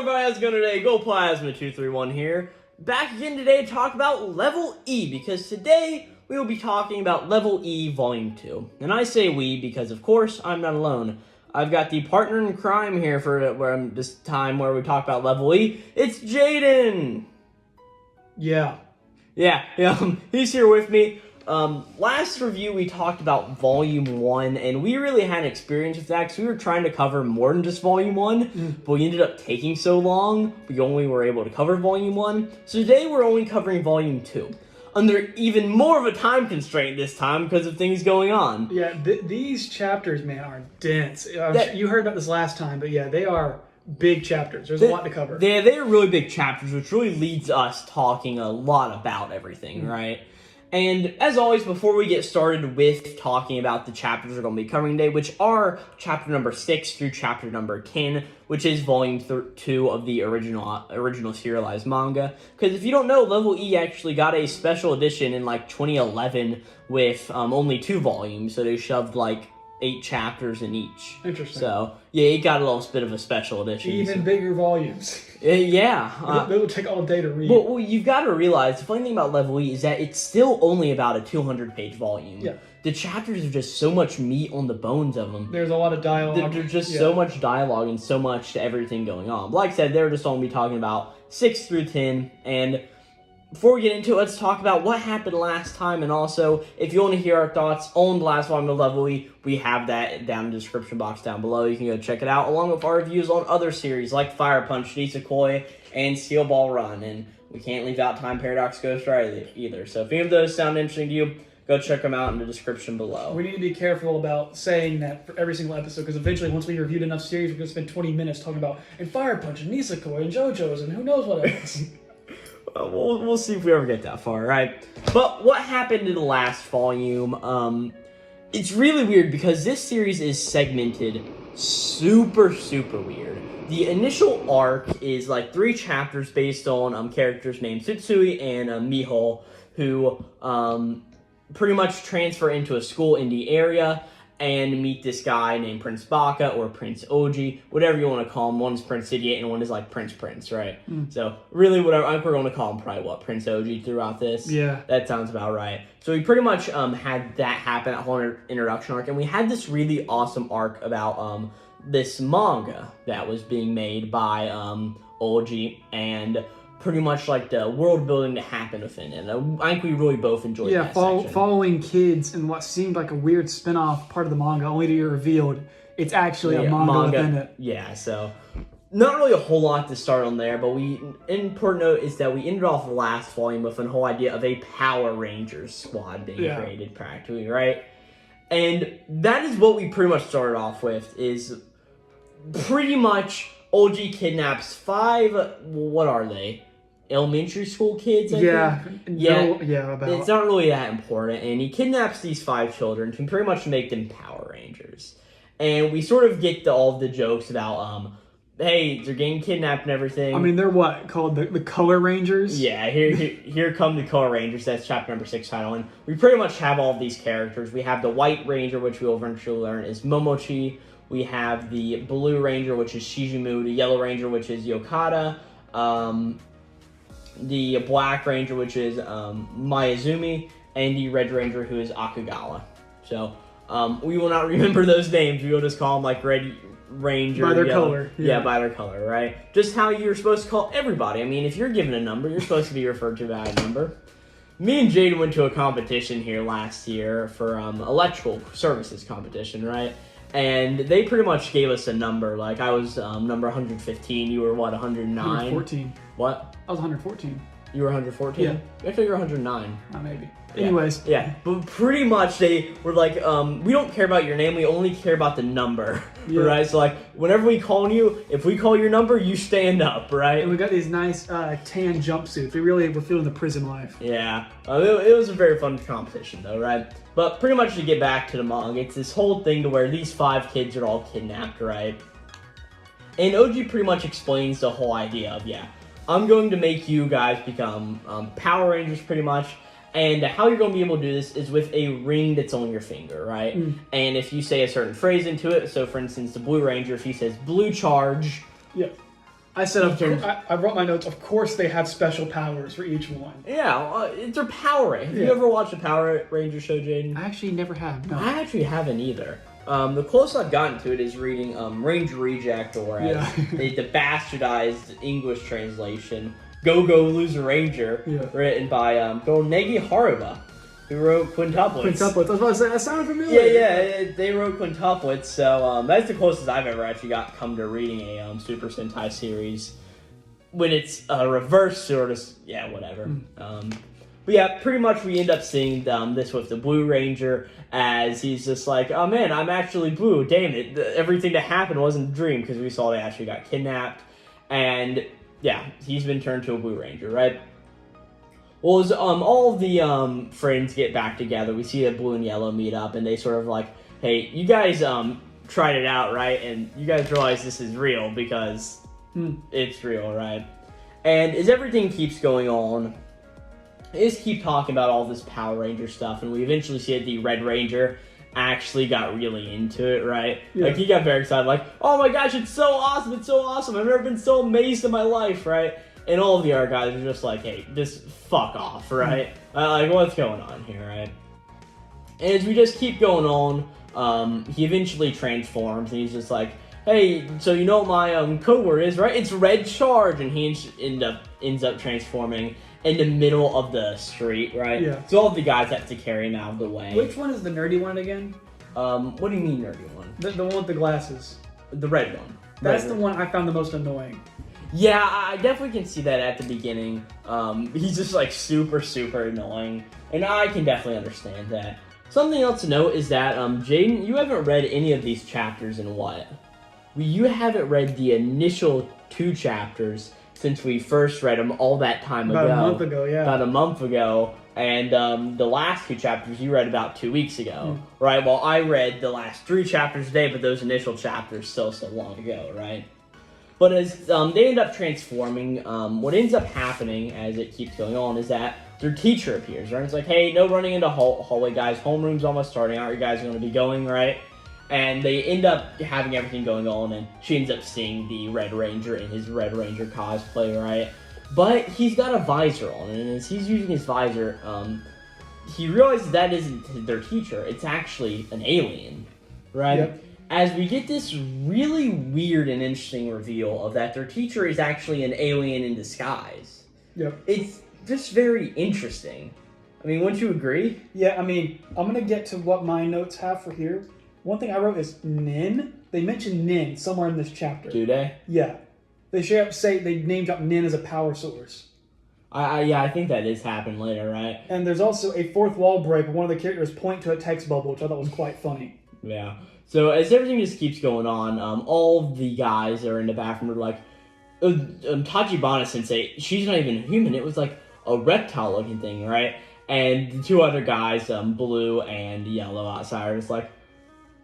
everybody, how's it going today? Glowplasma231 here. Back again today to talk about Level E, because today we will be talking about Level E Volume 2. And I say we because, of course, I'm not alone. I've got the partner in crime here for this time where we talk about Level E. It's Jaden! Yeah, he's here with me. Last review we talked about Volume 1, and we really had experience with that because we were trying to cover more than just Volume 1, but we ended up taking so long, we only were able to cover Volume 1. So today we're only covering Volume 2, under even more of a time constraint this time because of things going on. Yeah, these chapters, man, are dense. You heard about this last time, but yeah, they are big chapters. There's a lot to cover. They are really big chapters, which really leads us talking a lot about everything, right? And as always, before we get started with talking about the chapters we're going to be covering today, which are chapter number 6 through chapter number 10, which is volume 2 of the original serialized manga. Because if you don't know, Level E actually got a special edition in like 2011 with only 2 volumes, so they shoved like 8 chapters in each. Interesting. So, yeah, it got a little bit of a special edition. Even bigger volumes. Yeah. They would take all day to read. Well, you've got to realize, the funny thing about Level E is that it's still only about a 200-page volume. Yeah. The chapters are just so much meat on the bones of them. There's a lot of dialogue. There's just so much dialogue and so much to everything going on. But like I said, they're just only talking about 6 through 10, and before we get into it, let's talk about what happened last time, and also, if you want to hear our thoughts on the last volume of Level E, we have that down in the description box down below. You can go check it out, along with our reviews on other series like Fire Punch, Nisekoi, and Steel Ball Run, and we can't leave out Time Paradox Ghost Rider either. So if any of those sound interesting to you, go check them out in the description below. We need to be careful about saying that for every single episode, because eventually, once we reviewed enough series, we're going to spend 20 minutes talking about and Fire Punch, and Nisekoi, and JoJo's, and who knows what else. We'll see if we ever get that far, right? But what happened in the last volume, it's really weird because this series is segmented super weird. The initial arc is like 3 chapters based on characters named Tsutsui and Miho, who pretty much transfer into a school in the area and meet this guy named Prince Baka or Prince Oji, whatever you want to call him. One is Prince Idiot and one is like Prince, right? So really whatever, I think we're going to call him probably Prince Oji throughout this? Yeah. That sounds about right. So we pretty much had that happen, that whole introduction arc, and we had this really awesome arc about this manga that was being made by Oji, and pretty much like the world building that happened within it. I think we really both enjoyed that section. Following kids in what seemed like a weird spin-off part of the manga, only to be revealed it's actually a manga within it. Yeah, so not really a whole lot to start on there, but an important note is that we ended off the last volume with a whole idea of a Power Rangers squad being created practically, right? And that is what we pretty much started off with, is pretty much Oji kidnaps 5, what are they? Elementary school kids, I think? It's not really that important, and he kidnaps these 5 children to pretty much make them Power Rangers. And we sort of get all of the jokes about, hey, they're getting kidnapped and everything. I mean, they're what, called the Color Rangers? Yeah, here come the Color Rangers. That's chapter number 6 title, and we pretty much have all of these characters. We have the White Ranger, which we'll eventually learn is Momochi. We have the Blue Ranger, which is Shizumu. The Yellow Ranger, which is Yokata. The Black Ranger, which is Mayazumi, and the Red Ranger, who is Akagawa. So, we will not remember those names. We will just call them, like, Red Ranger. By their color. Yeah, by their color, right? Just how you're supposed to call everybody. I mean, if you're given a number, you're supposed to be referred to by a number. Me and Jaden went to a competition here last year for electrical services competition, right? And they pretty much gave us a number. Like, I was number 115. You were, what, 109? 114. What? I was 114. You were 114? Yeah. I thought you were 109. Maybe. Yeah. Anyways. Yeah, but pretty much they were like, we don't care about your name, we only care about the number, right? So, like, whenever we call you, if we call your number, you stand up, right? And we got these nice tan jumpsuits. We really were feeling the prison life. Yeah. It was a very fun competition, though, right? But pretty much to get back to the manga, it's this whole thing to where these 5 kids are all kidnapped, right? And Oji pretty much explains the whole idea of, I'm going to make you guys become Power Rangers pretty much, and how you're going to be able to do this is with a ring that's on your finger, right? And if you say a certain phrase into it, so for instance, the Blue Ranger, if he says Blue Charge, I said, I wrote my notes. Of course, they have special powers for each one. Yeah, it's their Power Rangers. Have you ever watched a Power Ranger show, Jaden? I actually never have. No. I actually haven't either. The closest I've gotten to it is reading Ranger Reject, or the bastardized English translation, Go Go Loser Ranger, written by Negi Haruba, who wrote Quintuplets. Quintuplets. I was about to say, that sounded familiar. Yeah, they wrote Quintuplets, so that's the closest I've ever actually come to reading a Super Sentai series. When it's a reverse sort of, whatever. But yeah, pretty much we end up seeing this with the Blue Ranger, as he's just like, oh man, I'm actually blue, damn it, everything that happened wasn't a dream, because we saw they actually got kidnapped, and yeah, he's been turned to a Blue Ranger, right? Well, as all the friends get back together, we see that Blue and Yellow meet up, and they sort of like, hey, you guys tried it out, right? And you guys realize this is real, because it's real, right? And as everything keeps going on, they just keep talking about all this Power Ranger stuff, and we eventually see that the Red Ranger actually got really into it, right? Yeah. Like, he got very excited, like, oh my gosh, it's so awesome, I've never been so amazed in my life, right? And all of the other guys are just like, hey, just fuck off, right? Like, what's going on here, right? And as we just keep going on, he eventually transforms, and he's just like, hey, so you know what my code word is, right? It's Red Charge, and he ends up transforming in the middle of the street, right? Yeah. So all of the guys have to carry him out of the way. Which one is the nerdy one again? What do you mean nerdy one? The one with the glasses. The red one. That's the one I found the most annoying. Yeah, I definitely can see that at the beginning. He's just like super, super annoying, and I can definitely understand that. Something else to note is that, Jaden, you haven't read any of these chapters in what? You haven't read the initial 2 chapters since we first read them all that time ago. About a month ago, yeah. About a month ago. And the last 2 chapters you read about 2 weeks ago, right? Well, I read the last 3 chapters today, but those initial chapters still so long ago, right? But as they end up transforming, what ends up happening as it keeps going on is that their teacher appears, right? It's like, hey, no running into hallway, guys. Homeroom's almost starting. Aren't you guys going to be going, right? And they end up having everything going on, and she ends up seeing the Red Ranger in his Red Ranger cosplay, right? But he's got a visor on, and as he's using his visor, he realizes that isn't their teacher. It's actually an alien, right? Yep. As we get this really weird and interesting reveal of that their teacher is actually an alien in disguise. Yep. It's just very interesting. I mean, wouldn't you agree? Yeah, I mean, I'm going to get to what my notes have for here. One thing I wrote is Nin. They mention Nin somewhere in this chapter. Do they? Yeah. They they name drop Nin as a power source. I think that is happening later, right? And there's also a fourth wall break where one of the characters point to a text bubble, which I thought was quite funny. Yeah. So as everything just keeps going on, all of the guys that are in the bathroom are like, Tachibana Sensei, she's not even human. It was like a reptile-looking thing, right? And the 2 other guys, Blue and Yellow outside, are just like,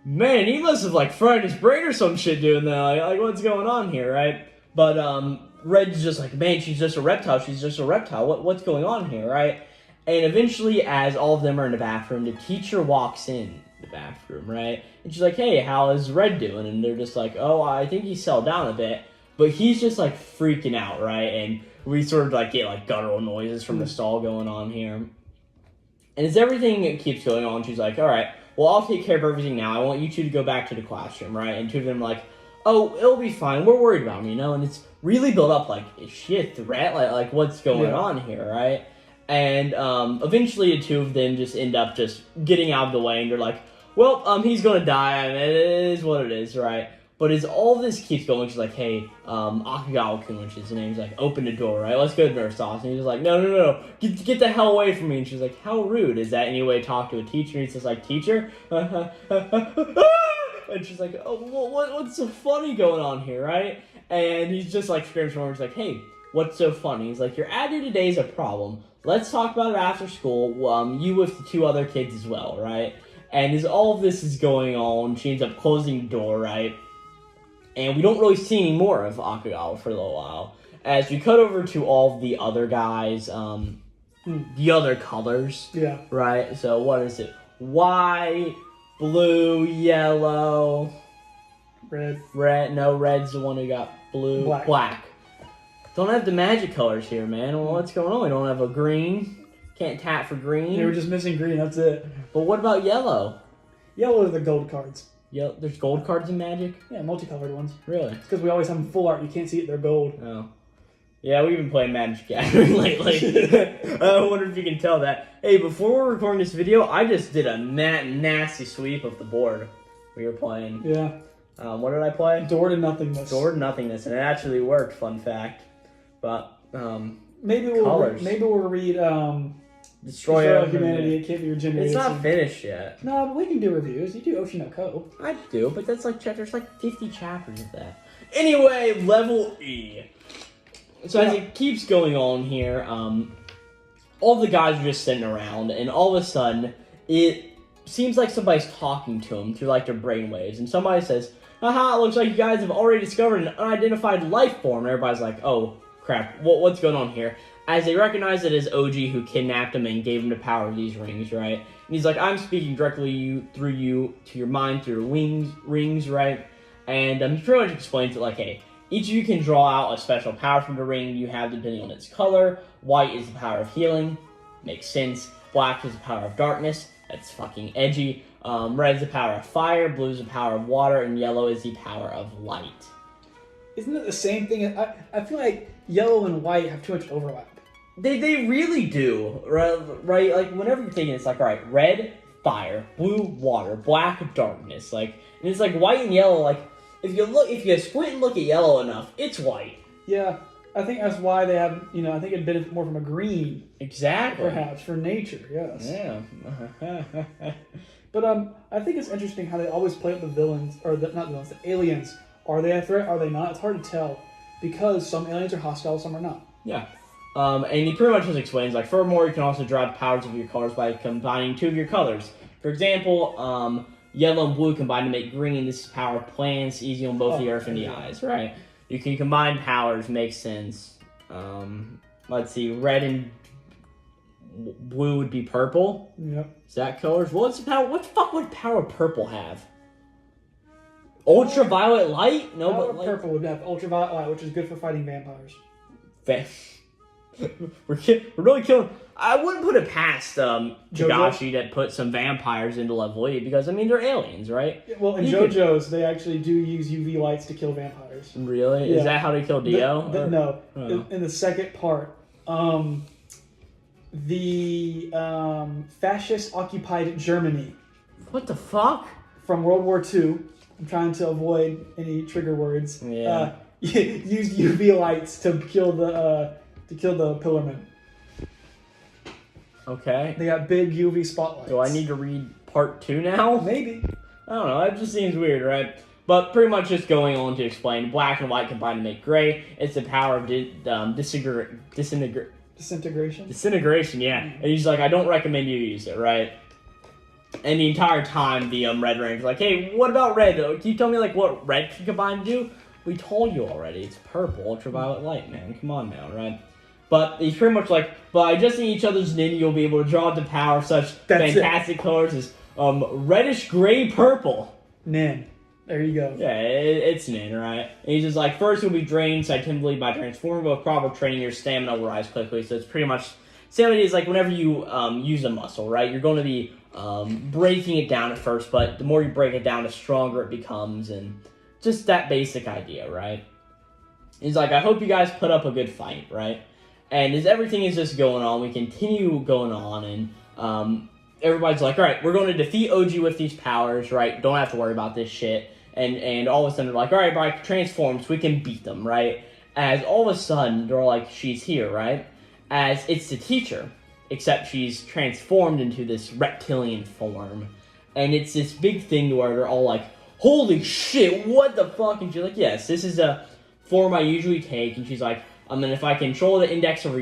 man, he must have like fried his brain or some shit doing that. Like what's going on here, right? But Red's just like, man, she's just a reptile. She's just a reptile. What's going on here, right? And eventually, as all of them are in the bathroom, the teacher walks in the bathroom, right? And she's like, hey, how is Red doing? And they're just like, oh, I think he settled down a bit. But he's just like freaking out, right? And we sort of like get like guttural noises from the stall going on here. And as everything keeps going on, she's like, all right, well, I'll take care of everything now. I want you 2 to go back to the classroom, right? And 2 of them are like, oh, it'll be fine. We're worried about him, you know? And it's really built up like, is she a threat? Like what's going on here, right? And eventually the 2 of them just end up just getting out of the way, and they're like, well, he's gonna die. I mean, it is what it is, right? But as all this keeps going, she's like, hey, Akagawa-kun, which is his name, he's like, open the door, right? Let's go to nurse office. And he's like, no. Get the hell away from me. And she's like, how rude. Is that any way to talk to a teacher? And he's just like, teacher? And she's like, oh, what's so funny going on here, right? And he's just like, screams from her. He's like, hey, what's so funny? He's like, your attitude today is a problem. Let's talk about it after school. You with the 2 other kids as well, right? And as all of this is going on, she ends up closing the door, right? And we don't really see any more of Akagawa for a little while. As we cut over to all of the other guys, the other colors. Yeah. Right? So what is it? White, blue, yellow, Red. No, red's the one who got blue. Black. Don't have the magic colors here, man. Well, what's going on? We don't have a green. Can't tap for green. They were just missing green, that's it. But what about yellow? Yellow are the gold cards. Yeah, there's gold cards in Magic? Yeah, multicolored ones. Really? It's because we always have them full art. You can't see it, they're gold. Oh. Yeah, we've been playing Magic Gathering lately. I wonder if you can tell that. Hey, before we're recording this video, I just did a nasty sweep of the board we were playing. Yeah. What did I play? Door to Nothingness. Door to Nothingness, and it actually worked, fun fact. But, maybe we'll read, Destroy Humanity, It Can't Be Regenerated. It's not finished yet. No, but we can do reviews. You do Oshinoko. I do, but that's like, there's like 50 chapters of that. Anyway, level E. So as it keeps going on here, all the guys are just sitting around, and all of a sudden, it seems like somebody's talking to them through like their brainwaves, and somebody says, "Haha, it looks like you guys have already discovered an unidentified life form." And everybody's like, "Oh crap, what's going on here?" As they recognize it as OG who kidnapped him and gave him the power of these rings, right? And he's like, "I'm speaking directly through you to your mind through your rings, right?" And he pretty much explains it like, hey, each of you can draw out a special power from the ring you have depending on its color. White is the power of healing. Makes sense. Black is the power of darkness. That's fucking edgy. Red is the power of fire. Blue is the power of water. And yellow is the power of light. Isn't it the same thing? I feel like yellow and white have too much overlap. They really do, right? Like, whenever you're thinking, it's like, all right, red, fire, blue, water, black, darkness. Like, and it's like white and yellow, like, if you squint and look at yellow enough, it's white. Yeah, I think that's why they have, I think it'd benefit more from a green. Exactly. Perhaps, for nature, yes. Yeah. But I think it's interesting how they always play up the villains, or not villains, the aliens. Are they a threat? Are they not? It's hard to tell, because some aliens are hostile, some are not. Yeah. And he pretty much just explains, like, furthermore, you can also draw the powers of your colors by combining two of your colors. For example, yellow and blue combine to make green. This is power of plants, easy on both the earth and the eyes, right? You can combine powers, makes sense. Let's see, red and blue would be purple. Yep. Is that colors? What's the power? What the fuck would power purple have? Ultraviolet light? No, Power but like, purple would have ultraviolet light, which is good for fighting vampires. We're really killing. I wouldn't put it past Togashi that put some vampires into level 8 because, I mean, they're aliens, right? Yeah, well, in JoJo's, they actually do use UV lights to kill vampires. Really? Yeah. Is that how they kill Dio? No. Oh. In the second part, the fascist-occupied Germany. What the fuck? From World War II. I'm trying to avoid any trigger words. Yeah. Used UV lights to kill the pillarmen. Okay. They got big UV spotlights. Do I need to read part 2 now? Maybe. I don't know. That just seems weird, right? But pretty much just going on to explain, black and white combine to make gray. It's the power of Disintegration? Disintegration, yeah. And he's like, I don't recommend you use it, right? And the entire time, the Red Ranger's like, hey, what about red? Can you tell me, like, what red can combine to do? We told you already. It's purple, ultraviolet light, man. Come on now, right? But he's pretty much like, by adjusting each other's nin, you'll be able to draw the power of such fantastic colors as reddish gray purple. Nin. There you go. Yeah, it's nin, right? And he's just like, first you'll be drained scientifically by transforming, but with proper training, your stamina will rise quickly. So it's pretty much, same idea is like whenever you use a muscle, right? You're going to be breaking it down at first, but the more you break it down, the stronger it becomes, and just that basic idea, right? He's like, I hope you guys put up a good fight, right? And as everything is just going on, we continue going on, and everybody's like, all right, we're going to defeat OG with these powers, right? Don't have to worry about this shit. And all of a sudden, they're like, all right, by transforms, we can beat them, right? As all of a sudden, they're like, she's here, right? As it's the teacher, except she's transformed into this reptilian form. And it's this big thing where they're all like, holy shit, what the fuck? And she's like, yes, this is a form I usually take. And she's like, and if I control the index of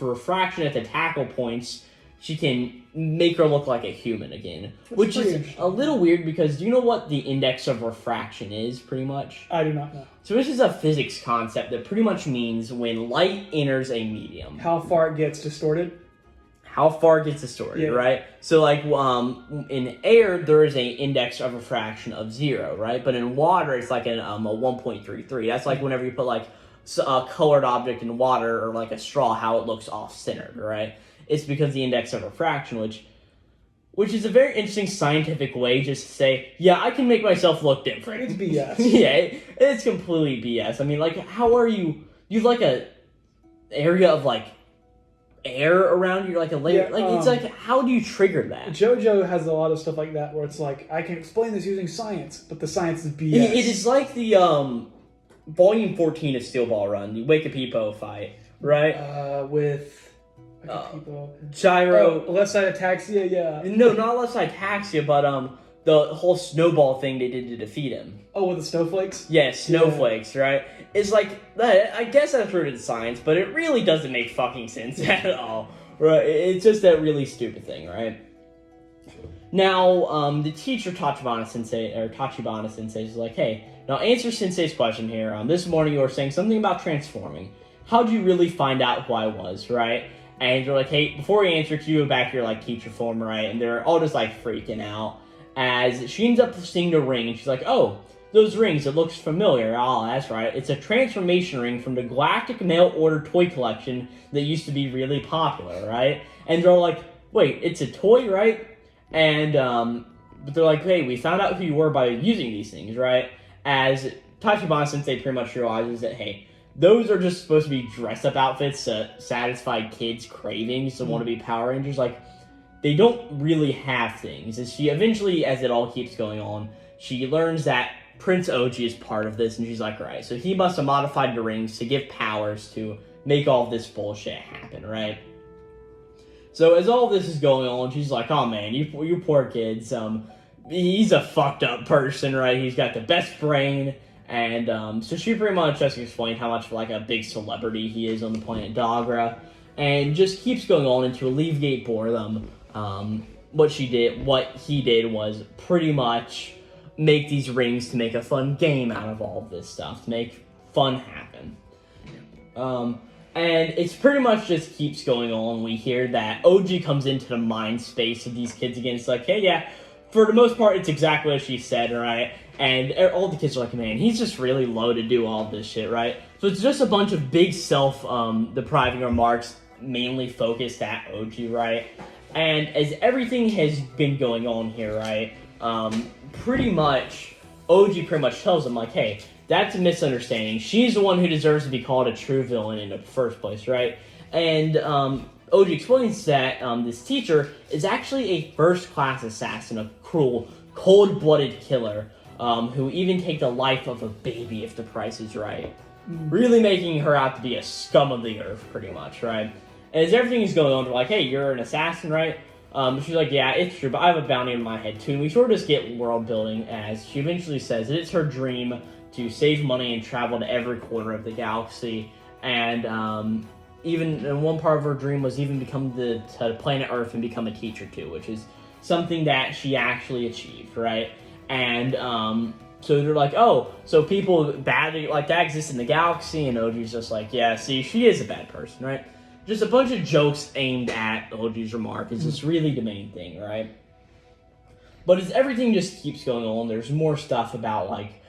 refraction at the tackle points, she can make her look like a human again. That's which is a little weird because do you know what the index of refraction is, pretty much? I do not know. So this is a physics concept that pretty much means when light enters a medium. How far it gets distorted? How far it gets distorted, right? So like in air, there is an index of refraction of 0, right? But in water, it's like a 1.33. That's like whenever you put like colored object in water or like a straw, how it looks off-centered, right? It's because the index of refraction, which is a very interesting scientific way just to say, yeah, I can make myself look different. It's BS. Yeah, it's completely BS. I mean, like, how are you... You have, like, a area of, like, air around you, like a layer... it's like, how do you trigger that? JoJo has a lot of stuff like that where it's like, I can explain this using science, but the science is BS. It is like the, Volume 14 of Steel Ball Run, the Wake Up Hippo fight, right? With... Gyro... left side ataxia, yeah. No, not left side ataxia, but, the whole snowball thing they did to defeat him. Oh, with the snowflakes? Yeah, snowflakes, right? It's like, that. I guess that's rooted in science, but it really doesn't make fucking sense at all, right? It's just that really stupid thing, right? Now, the teacher, Tachibana Sensei is like, hey, now answer Sensei's question here. This morning you were saying something about transforming. How'd you really find out who I was, right? And they're like, hey, before we answer, can you go back to your, like, teacher form, right? And they're all just, like, freaking out. As she ends up seeing the ring, and she's like, oh, those rings, it looks familiar. Oh, that's right. It's a transformation ring from the Galactic Mail Order toy collection that used to be really popular, right? And they're all like, wait, it's a toy, right? And, but they're like, hey, we found out who you were by using these things, right? As Tachibana Sensei pretty much realizes that, hey, those are just supposed to be dress-up outfits to satisfy kids' cravings to want to be Power Rangers. Like, they don't really have things. And she eventually, as it all keeps going on, she learns that Prince Oji is part of this, and she's like, right, so he must have modified the rings to give powers to make all this bullshit happen, right? So as all this is going on, she's like, oh man, you poor kids, he's a fucked up person, right? He's got the best brain, and so she pretty much just explained how much like a big celebrity he is on the planet Dagra, and just keeps going on, and to alleviate boredom, what he did was pretty much make these rings to make a fun game out of all of this stuff, to make fun happen. And it's pretty much just keeps going on. We hear that OG comes into the mind space of these kids again. It's like, hey, yeah, for the most part, it's exactly as she said, right? And all the kids are like, man, he's just really low to do all this shit, right? So it's just a bunch of big self-depriving remarks, mainly focused at OG, right? And as everything has been going on here, right, pretty much, OG pretty much tells him, like, hey, that's a misunderstanding. She's the one who deserves to be called a true villain in the first place, right? And OG explains that this teacher is actually a first-class assassin, a cruel, cold-blooded killer who even take the life of a baby if the price is right. Really making her out to be a scum of the earth, pretty much, right? And as everything is going on, they're like, hey, you're an assassin, right? She's like, yeah, it's true, but I have a bounty in my head, too. And we sort of just get world building as she eventually says that it's her dream to save money and travel to every corner of the galaxy. And even in one part of her dream was even become to planet Earth and become a teacher, too, which is something that she actually achieved, right? And so they're like, oh, so people bad like that exist in the galaxy, and OG's just like, yeah, see, she is a bad person, right? Just a bunch of jokes aimed at OG's remark is just really the main thing, right? But as everything just keeps going on, there's more stuff about, like,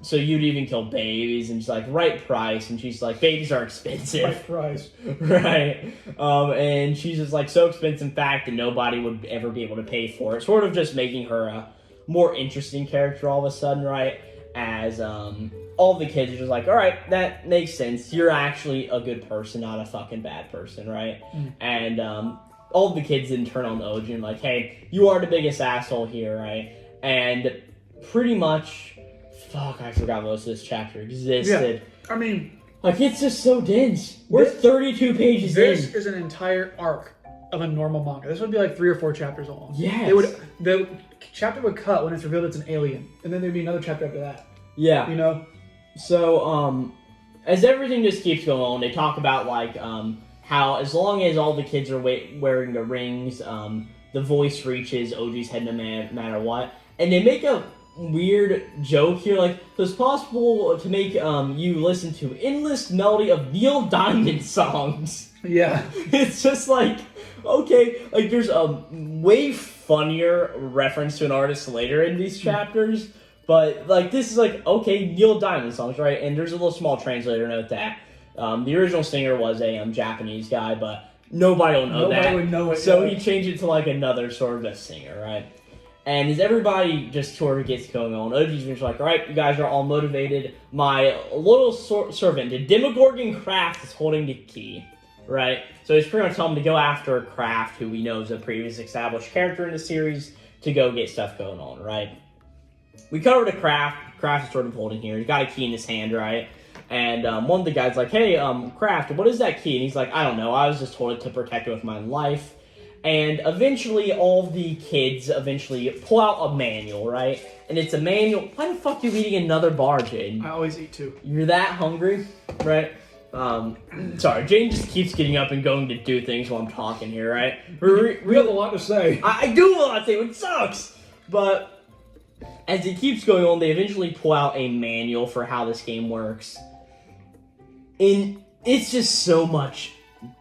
so you'd even kill babies, and she's like, right price, and she's like, babies are expensive. Right price. Right. And she's just like, so expensive, in fact, that nobody would ever be able to pay for it. Sort of just making her a more interesting character all of a sudden, right? As, all the kids are just like, all right, that makes sense. You're actually a good person, not a fucking bad person, right? And, all the kids then turn on OG and like, hey, you are the biggest asshole here, right? And pretty much, fuck, I forgot most of this chapter existed. Yeah, I mean, like, it's just so dense. We're 32 pages in. This is an entire arc of a normal manga. This would be like 3 or 4 chapters long. Yes. The chapter would cut when it's revealed it's an alien, and then there'd be another chapter after that. Yeah. You know? So, as everything just keeps going on, they talk about, like, how as long as all the kids are wearing the rings, the voice reaches OG's head no matter what. And they make a weird joke here, like, so it's possible to make you listen to endless melody of Neil Diamond songs. Yeah. It's just like, okay, like, there's a way funnier reference to an artist later in these chapters, But, like, this is like, okay, Neil Diamond songs, right? And there's a little small translator note that the original singer was a Japanese guy, but nobody will know that. Nobody would know it. So he changed it to, like, another sort of a singer, right? And as everybody just sort of gets going on, OG's just like, all right, you guys are all motivated. My little servant, the Demogorgon Craft, is holding the key, right? So he's pretty much telling him to go after Craft, who we know is a previous established character in the series, to go get stuff going on, right? We covered a Craft. Craft is sort of holding here. He's got a key in his hand, right? And one of the guys like, hey, Craft, what is that key? And he's like, I don't know. I was just told it to protect it with my life. And eventually, all the kids pull out a manual, right? And it's a manual. Why the fuck are you eating another bar, Jaden? I always eat too. You're that hungry, right? Sorry, Jaden just keeps getting up and going to do things while I'm talking here, right? We have a lot to say. I do have a lot to say, which sucks. But as it keeps going on, they eventually pull out a manual for how this game works. And it's just so much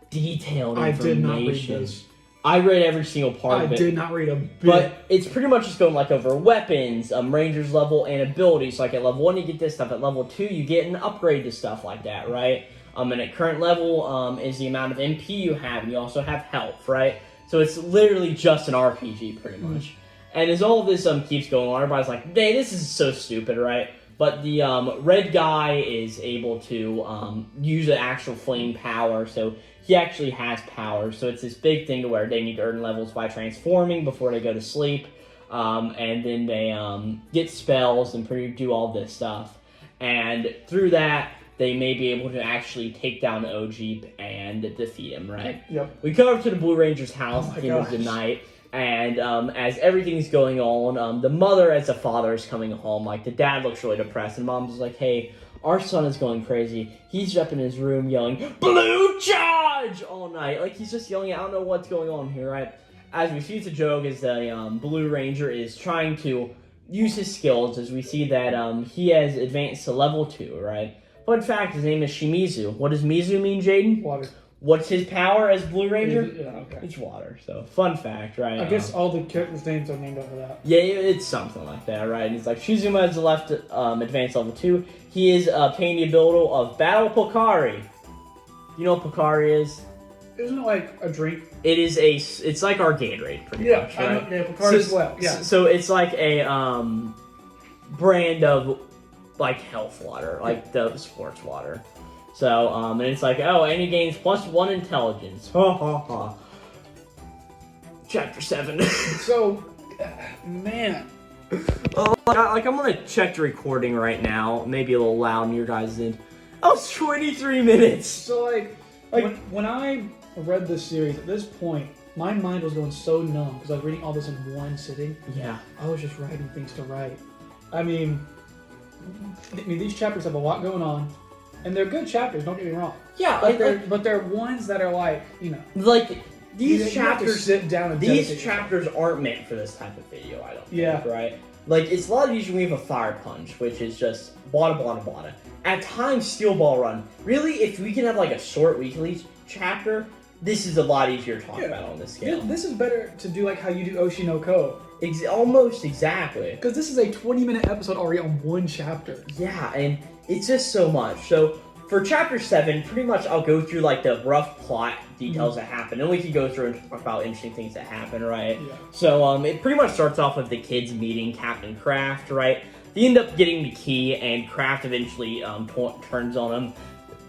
detailed information. I did not read this. I read every single part of it. I did not read a bit. But it's pretty much just going like over weapons, Ranger's level, and abilities. Like at level 1 you get this stuff, at level 2 you get an upgrade to stuff like that, right? And at current level is the amount of MP you have, and you also have health, right? So it's literally just an RPG pretty much. And as all of this keeps going on, everybody's like, hey, this is so stupid, right? But the red guy is able to use the actual flame power, so he actually has power. So it's this big thing to where they need to earn levels by transforming before they go to sleep. And then they get spells and do all this stuff. And through that, they may be able to actually take down OG and defeat him, right? Yep. We come up to the Blue Ranger's house at the end of the night. And as everything's going on, the mother as the father is coming home. Like, the dad looks really depressed, and mom's like, hey, our son is going crazy. He's up in his room yelling, Blue Charge! All night. Like, he's just yelling, I don't know what's going on here, right? As we see, it's a joke as the Blue Ranger is trying to use his skills, as we see that he has advanced to level 2, right? Fun fact, his name is Shimizu. What does Mizu mean, Jaden? Water. What's his power as Blue Ranger? Yeah, okay. It's water, so fun fact, right? I guess all the characters' names are named after that. Yeah, it's something like that, right? And it's like, Shizuma has left advanced level 2. He is obtained the ability of Battle Pokari. You know what Pokari is? Isn't it like a drink? It is it's like our Gatorade, pretty much, right? Yeah, Pokari as well, yeah. So it's like a brand of, like, health water, like the sports water. So, and it's like, oh, and he gains +1 intelligence. Ha ha ha. Chapter 7. So, man. Like, I'm gonna check the recording right now. Maybe a little loud in your guys' end. Oh, it's 23 minutes! So, like when I read this series, at this point, my mind was going so numb, because I was reading all this in one sitting. Yeah. I was just writing things to write. I mean, these chapters have a lot going on. And they're good chapters, don't get me wrong. Yeah, but they're ones that are like, you know. Like, these you have to chapters... sit down and These chapters aren't meant for this type of video, I don't think, right? Like, it's a lot easier when we have a Fire Punch, which is just blada blada blada. At times, Steel Ball Run. Really, if we can have, like, a short weekly chapter, this is a lot easier to talk about on this scale. This is better to do like how you do Oshi no Ko. Almost exactly. Because this is a 20-minute episode already on one chapter. Yeah, and it's just so much. So, for Chapter 7, pretty much I'll go through, like, the rough plot details that happen, and we can go through and talk about interesting things that happen, right? Yeah. So, it pretty much starts off with the kids meeting Captain Kraft, right? They end up getting the key, and Kraft eventually turns on them.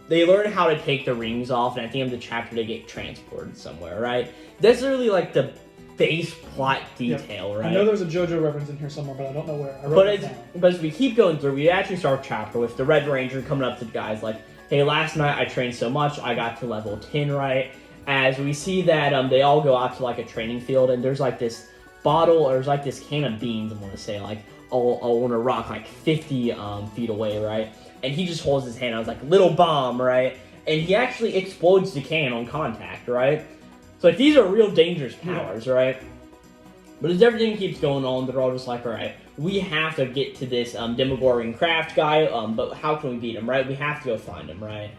They learn how to take the rings off, and at the end of the chapter, they get transported somewhere, right? That's really, like, the base plot detail, right? I know there's a JoJo reference in here somewhere, but I don't know where. But as we keep going through, we actually start a chapter with the Red Ranger coming up to the guys like, hey, last night I trained so much, I got to level 10, right? As we see that they all go out to, like, a training field, and there's, like, this bottle, or there's, like, this can of beans, I want to say, like, on a rock, like, 50 feet away, right? And he just holds his hand out, like, little bomb, right? And he actually explodes the can on contact, right? So, like, these are real dangerous powers, right? But as everything keeps going on, they're all just like, alright, we have to get to this Demogorgon Craft guy, but how can we beat him, right? We have to go find him, right?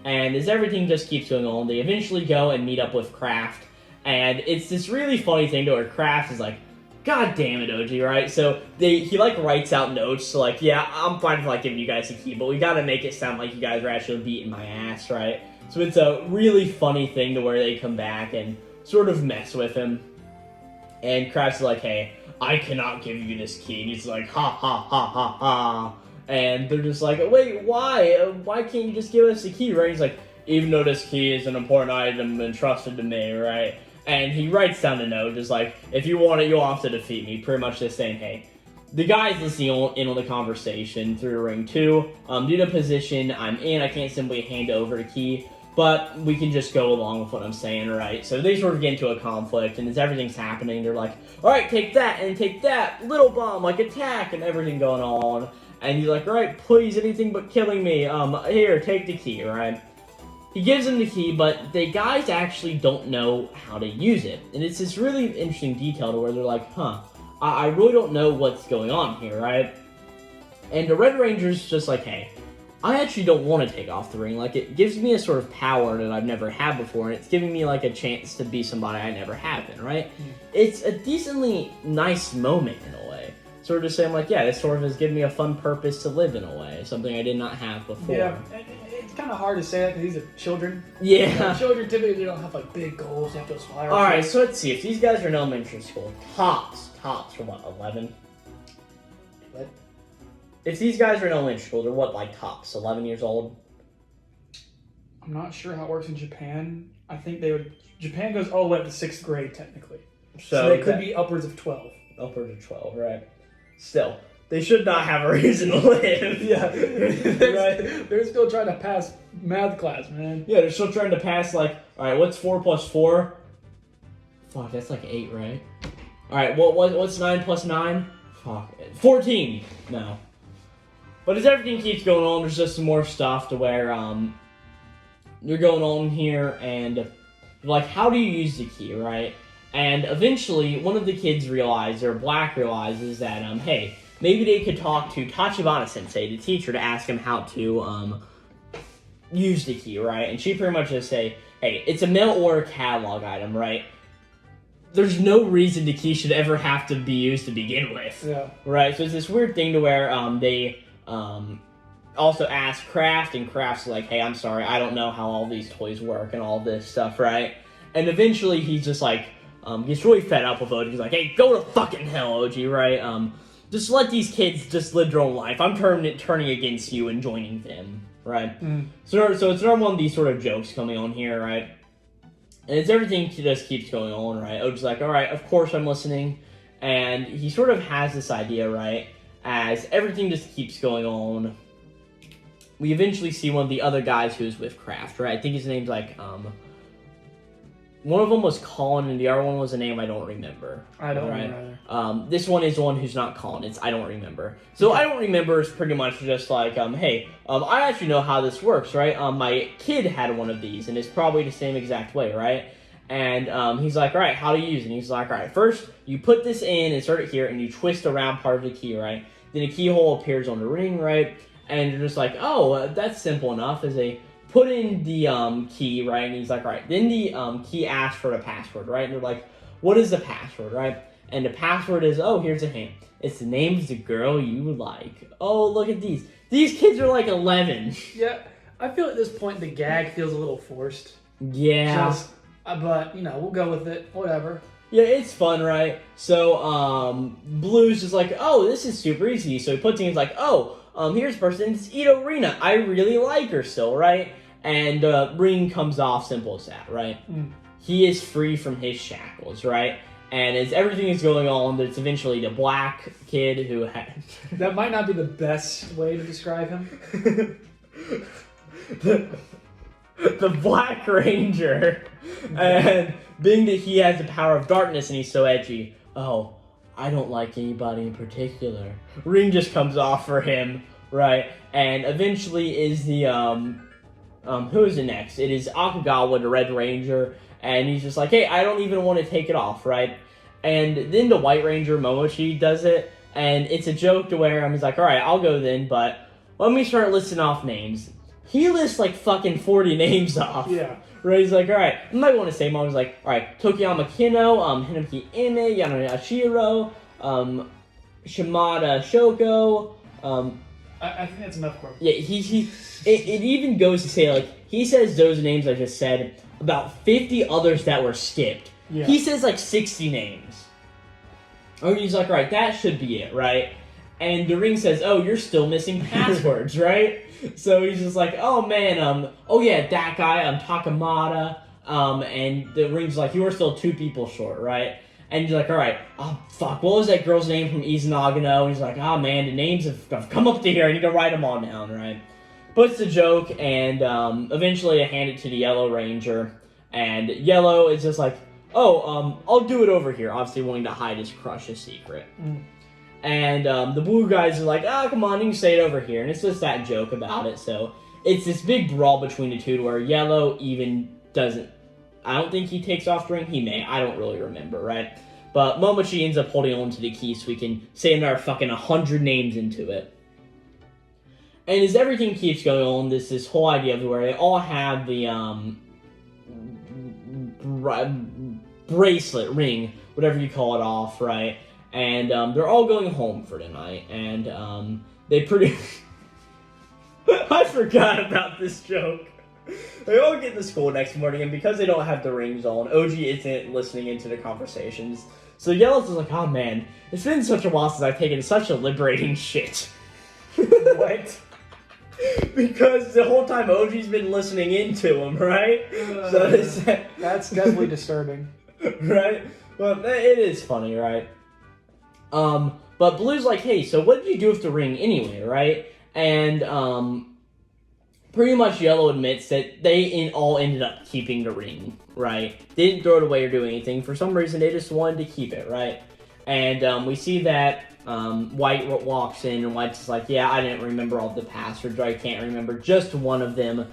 And as everything just keeps going on, they eventually go and meet up with Craft, and it's this really funny thing to where Craft is like, God damn it, OG, right? So he like writes out notes, so like, yeah, I'm fine with like giving you guys a key, but we gotta make it sound like you guys are actually beating my ass, right? So it's a really funny thing to where they come back and sort of mess with him. And Kraft's like, hey, I cannot give you this key. And he's like, ha ha ha ha ha. And they're just like, wait, why? Why can't you just give us the key, right? He's like, even though this key is an important item entrusted to me, right? And he writes down a note, just like, if you want it, you'll have to defeat me. Pretty much just saying, hey, the guy's listening in on the conversation through Ring 2. Due to position I'm in, I can't simply hand over the key, but we can just go along with what I'm saying, right? So they sort of get into a conflict, and as everything's happening, they're like, all right, take that, and take that, little bomb, like, attack, and everything going on. And he's like, all right, please, anything but killing me. Here, take the key, right? He gives him the key, but the guys actually don't know how to use it. And it's this really interesting detail to where they're like, I really don't know what's going on here, right? And the Red Ranger's just like, hey, I actually don't want to take off the ring. Like, it gives me a sort of power that I've never had before, and it's giving me, like, a chance to be somebody I never have been, right? It's a decently nice moment, in a way. Sort of just saying, like, yeah, this sort of has given me a fun purpose to live, in a way. Something I did not have before. Yeah, it's kind of hard to say that because these are children. Yeah. Children typically don't have, like, big goals. They have to aspire. Alright, so let's see. If these guys are in elementary school, tops for what, 11? What? If these guys are in elementary school, they're what, like tops, 11 years old? I'm not sure how it works in Japan. I think Japan goes all the way up to 6th grade, technically. So they could be upwards of 12. Upwards of 12, right. Still, they should not have a reason to live. Yeah. They're still trying to pass math class, man. Yeah, they're still trying to pass, like, alright, what's 4 plus 4? Fuck, that's like 8, right? Alright, what's 9 plus 9? Fuck, 14! No. But as everything keeps going on, there's just some more stuff to where, you're going on here, and, like, how do you use the key, right? And eventually, one of the kids Black realizes that, hey, maybe they could talk to Tachibana-sensei, the teacher, to ask him how to, use the key, right? And she pretty much just say, hey, it's a mail order catalog item, right? There's no reason the key should ever have to be used to begin with. Yeah. Right? So it's this weird thing to where, they, also ask Kraft, and Kraft's like, hey, I'm sorry, I don't know how all these toys work and all this stuff, right? And eventually he's just like, gets really fed up with OG. He's like, hey, go to fucking hell, OG, right? Just let these kids just live their own life. I'm turning against you and joining them, right? So it's another one of these sort of jokes coming on here, right? And it's everything just keeps going on, right? OG's like, all right, of course I'm listening. And he sort of has this idea, right? As everything just keeps going on, we eventually see one of the other guys who's with Kraft, right? I think his name's like, one of them was Colin, and the other one was a name I don't remember. I don't remember. This one is the one who's not Colin. It's I don't remember. So I don't remember is pretty much just like, hey, I actually know how this works, right? My kid had one of these, and it's probably the same exact way, right? And he's like, all right, how do you use it? And he's like, all right, first you put this in, insert it here, and you twist around part of the key, right? Then a keyhole appears on the ring, right? And you're just like, oh, that's simple enough. As they put in the key, right? And he's like, all right. Then the key asks for the password, right? And they're like, what is the password, right? And the password is, oh, here's a hint. It's the name of the girl you like. Oh, look at these. These kids are like 11. Yeah, I feel at this point the gag feels a little forced. Yeah. But, we'll go with it. Whatever. Yeah, it's fun, right? So, Blue's just like, oh, this is super easy. So he puts in, he's like, oh, here's a person, it's Idorina. I really like her still, right? And Ring comes off simple as that, right? He is free from his shackles, right? And as everything is going on, there's eventually the black kid who had... That might not be the best way to describe him. the Black Ranger. And being that he has the power of darkness and he's so edgy, oh, I don't like anybody in particular. Ring just comes off for him, right? And eventually is the, who is it next? It is Akagawa, the Red Ranger, and he's just like, hey, I don't even want to take it off, right? And then the White Ranger, Momochi, does it, and it's a joke to where he's like, all right, I'll go then, but let me start listing off names. He lists like fucking 40 names off. Yeah. Right, he's like, alright, I might want to say more. He's like, alright, Tokiyama Kino, Hinami Ime, Yano Yoshihiro, Shimada Shoko, I think that's enough, Corbin. yeah, it even goes to say, like, he says those names I just said, about 50 others that were skipped. Yeah. He says, like, 60 names. Oh, he's like, right, that should be it, right? And the ring says, oh, you're still missing passwords, right? So he's just like, oh, man, oh, yeah, that guy, Takamata, and the ring's like, you are still 2 people short, right? And he's like, all right, oh, fuck, what was that girl's name from Izanagano? And he's like, oh, man, the names have come up to here. I need to write them all down, right? Puts the joke, and eventually I hand it to the Yellow Ranger. And Yellow is just like, oh, I'll do it over here. Obviously wanting to hide his crush's secret. And the blue guys are like, come on, you can say it over here. And it's just that joke about it. So it's this big brawl between the two to where Yellow even doesn't... I don't think he takes off the ring. He may. I don't really remember, right? But Momochi ends up holding on to the key so we can say another fucking 100 names into it. And as everything keeps going on, this whole idea of where they all have the bracelet, ring, whatever you call it, off, right? And they're all going home for the night. And they pretty... I forgot about this joke. They all get to school next morning, and because they don't have the rings on, OG isn't listening into the conversations. So Yellow's like, oh man, it's been such a while since I've taken such a liberating shit. What? Because the whole time OG's been listening into him, right? That's definitely disturbing. Right? Well, it is funny, right? But Blue's like, hey, so what did you do with the ring anyway, right? And, pretty much Yellow admits that they all ended up keeping the ring, right? They didn't throw it away or do anything. For some reason, they just wanted to keep it, right? And we see that White walks in, and White's like, yeah, I didn't remember all the passwords, or I can't remember just one of them.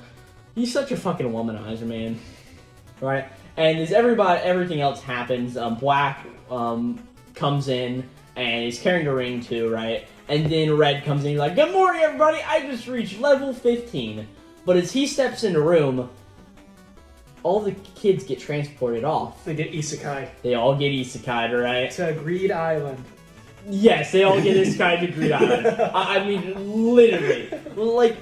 He's such a fucking womanizer, man. Right? And as everything else happens, Black comes in, and he's carrying the ring too, right? And then Red comes in, he's like, good morning, everybody, I just reached level 15. But as he steps in the room, all the kids get transported off. They get isekai. They all get isekai'd, right? To Greed Island. Yes, they all get isekai'd to Greed Island. I mean, literally. Like,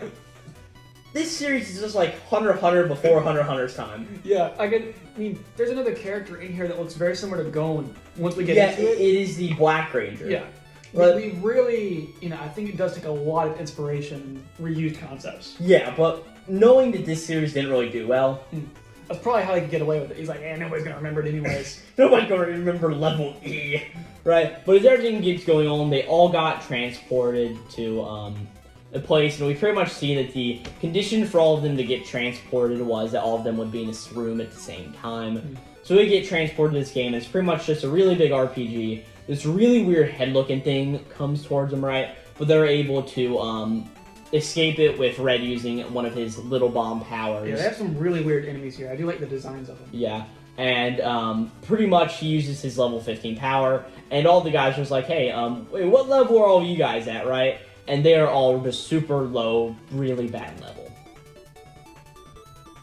this series is just like Hunter x Hunter before Hunter x Hunter's time. Yeah, I mean, there's another character in here that looks very similar to Gon once we get into it. Yeah, it is the Black Ranger. Yeah. But we really, I think it does take a lot of inspiration, reused concepts. Yeah, but knowing that this series didn't really do well... That's probably how he could get away with it. He's like, nobody's going to remember it anyways. Nobody's going to remember level E. Right? But as everything keeps going on, they all got transported to a place, and we pretty much see that the condition for all of them to get transported was that all of them would be in this room at the same time. So they get transported to this game, and it's pretty much just a really big RPG. This really weird head-looking thing comes towards them, right? But they're able to escape it with Red using one of his little bomb powers. Yeah, they have some really weird enemies here. I do like the designs of them. Yeah, and pretty much he uses his level 15 power, and all the guys are just like, hey, wait, what level are all you guys at, right? And they are all just super low, really bad level.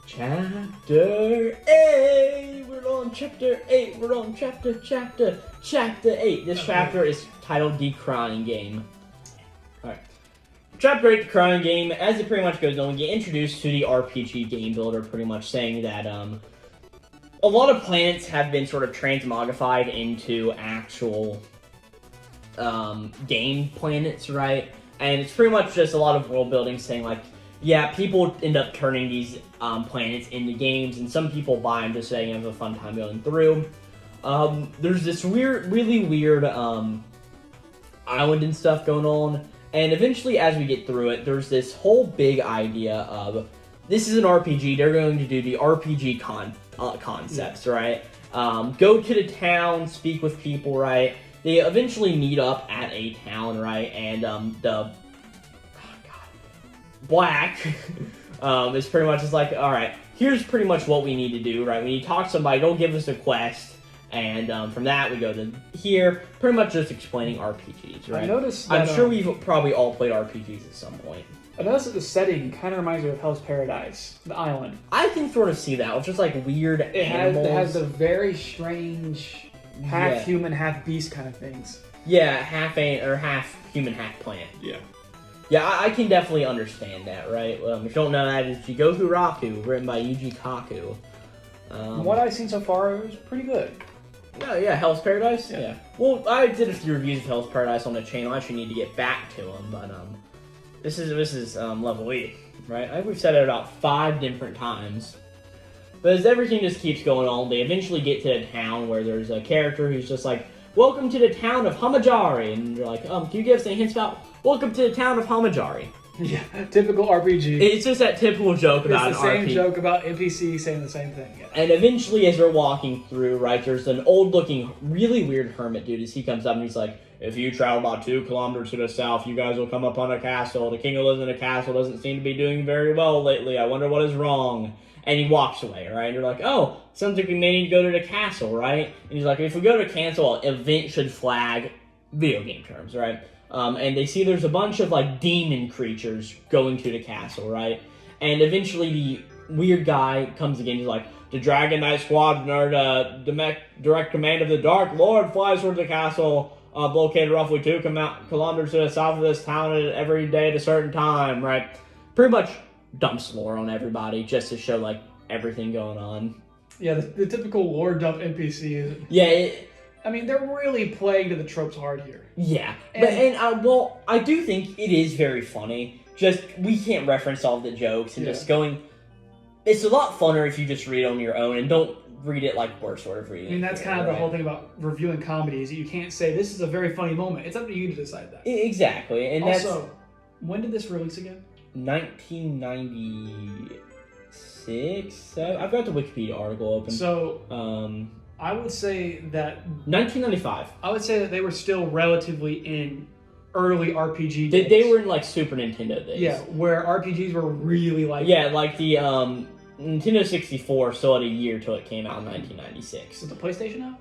Chapter 8! We're on Chapter 8! We're on Chapter 8! This chapter is titled The Crying Game. Alright. Chapter 8, The Crying Game, as it pretty much goes on, we get introduced to the RPG game builder, pretty much saying that, a lot of planets have been sort of transmogrified into actual, game planets, right? And it's pretty much just a lot of world building saying, like, yeah, people end up turning these planets into games, and some people buy them just so they can have a fun time going through. There's this really weird island and stuff going on, and eventually as we get through it, there's this whole big idea of, this is an RPG, they're going to do the RPG concepts, right? Go to the town, speak with people, right? They eventually meet up at a town, right? And Black is pretty much just like, alright, here's pretty much what we need to do, right? We need to talk to somebody, don't give us a quest, and from that we go to here, pretty much just explaining RPGs, right? I noticed that, I'm sure we've probably all played RPGs at some point. I noticed that the setting kind of reminds me of Hell's Paradise, the island. I can sort of see that. It's just like weird animals. It has the very strange half human, half beast kind of things. Yeah, half human, half plant. Yeah. Yeah, I can definitely understand that, right? If you don't know, that is Jigoku Raku, written by Yuji Kaku. From what I've seen so far, it was pretty good. Yeah, Hell's Paradise? Yeah. Well, I did a few reviews of Hell's Paradise on the channel. I actually need to get back to them, but this is level E, right? I think we've said it about 5 different times. But as everything just keeps going on, they eventually get to a town where there's a character who's just like, welcome to the town of Hamajari. And you're like, can you give us any hints about welcome to the town of Hamajari? Yeah, typical RPG. It's just that typical joke about it's an the same RPG. joke about NPC saying the same thing. Yeah. And eventually, as we're walking through, right, there's an old-looking, really weird hermit dude. As he comes up and he's like, if you travel about 2 kilometers to the south, you guys will come upon a castle. The king who lives in the castle doesn't seem to be doing very well lately. I wonder what is wrong. And he walks away, right? And you're like, oh, sounds like we may need to go to the castle, right? And he's like, if we go to the castle, an event should flag video game terms, right? And they see there's a bunch of, like, demon creatures going to the castle, right? And eventually the weird guy comes again. He's like, the Dragon Knight Squadron are the direct command of the Dark Lord flies towards the castle, located roughly 2 kilometers to the south of this town every day at a certain time, right? Pretty much dumps lore on everybody just to show, like, everything going on. Yeah, the typical lore dump NPC is... Yeah, I mean, they're really playing to the tropes hard here. Yeah, well, I do think it is very funny. Just, we can't reference all the jokes and just going... It's a lot funner if you just read it on your own and don't read it like we're sort of reading. I mean, that's kind of the whole thing about reviewing comedy is that you can't say, this is a very funny moment. It's up to you to decide that. Exactly, and also, when did this release again? 1996? I've got the Wikipedia article open. So, I would say that... 1995. I would say that they were still relatively in early RPG days. They were in, like, Super Nintendo days. Yeah, where RPGs were really like... Yeah, like the Nintendo 64 still had a year till it came out in 1996. Was the PlayStation out?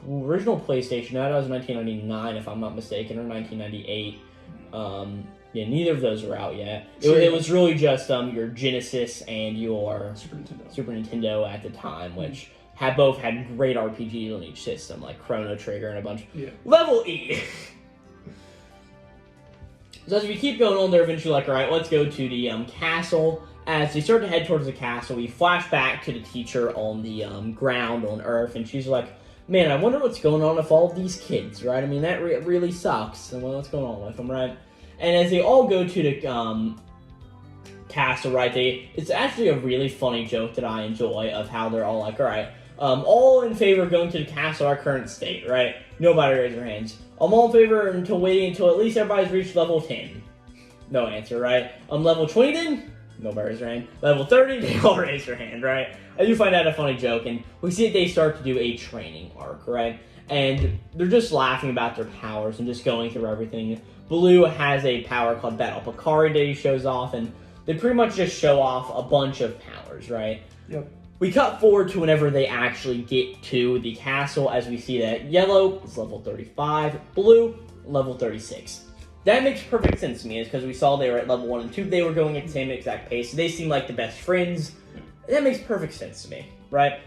Original PlayStation that was 1999, if I'm not mistaken, or 1998. Yeah, neither of those were out yet. It was really just your Genesis and your Super Nintendo at the time, which both had great RPGs on each system, like Chrono Trigger and a bunch. Yeah. Level E. So as we keep going on, they're eventually like, all right, let's go to the castle. As they start to head towards the castle, we flash back to the teacher on the ground on Earth, and she's like, man, I wonder what's going on with all of these kids, right? I mean, that really sucks. And what's going on with them, right? And as they all go to the castle, right, it's actually a really funny joke that I enjoy of how they're all like, all right, all in favor of going to the castle our current state, right? Nobody raise their hands. I'm all in favor until waiting until at least everybody's reached level 10. No answer, right? Level 20 then? Nobody raised their hand. Level 30, they all raise their hand, right? I do find that a funny joke, and we see that they start to do a training arc, right? And they're just laughing about their powers and just going through everything. Blue has a power called Battle Pakari that he shows off, and they pretty much just show off a bunch of powers, right? Yep. We cut forward to whenever they actually get to the castle, as we see that yellow is level 35, blue, level 36. That makes perfect sense to me, is because we saw they were at level 1 and 2, they were going at the same exact pace, so they seem like the best friends. That makes perfect sense to me, right?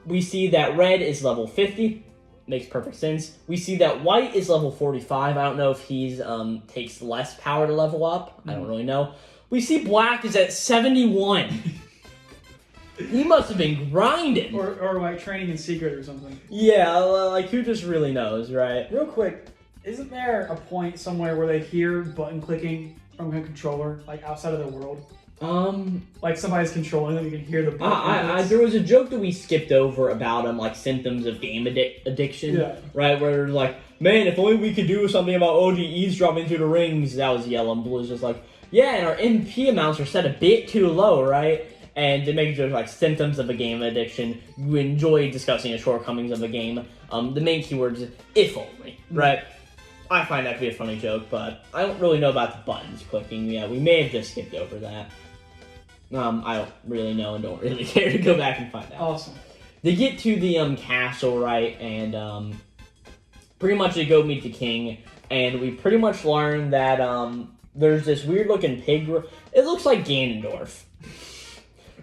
We see that red is level 50, makes perfect sense. We see that white is level 45, I don't know if he's takes less power to level up, I don't really know. We see black is at 71. He must have been grinding. Or like training in secret or something. Yeah, like who just really knows, right? Real quick, isn't there a point somewhere where they hear button clicking from a controller, like outside of their world? Like somebody's controlling them, you can hear the button. There was a joke that we skipped over about like symptoms of game addiction, right? Where they're like, man, if only we could do something about OG eavesdropping through the rings. That was yellow, and blue is just like, yeah, and our MP amounts are set a bit too low, right? And they make jokes like symptoms of a game addiction. You enjoy discussing the shortcomings of a game. The main keyword is if only, right? I find that to be a funny joke, but I don't really know about the buttons clicking. Yeah, we may have just skipped over that. I don't really know and don't really care to go back and find out. Awesome. They get to the castle, right, and pretty much they go meet the king, and we pretty much learn that there's this weird-looking pig. It looks like Ganondorf.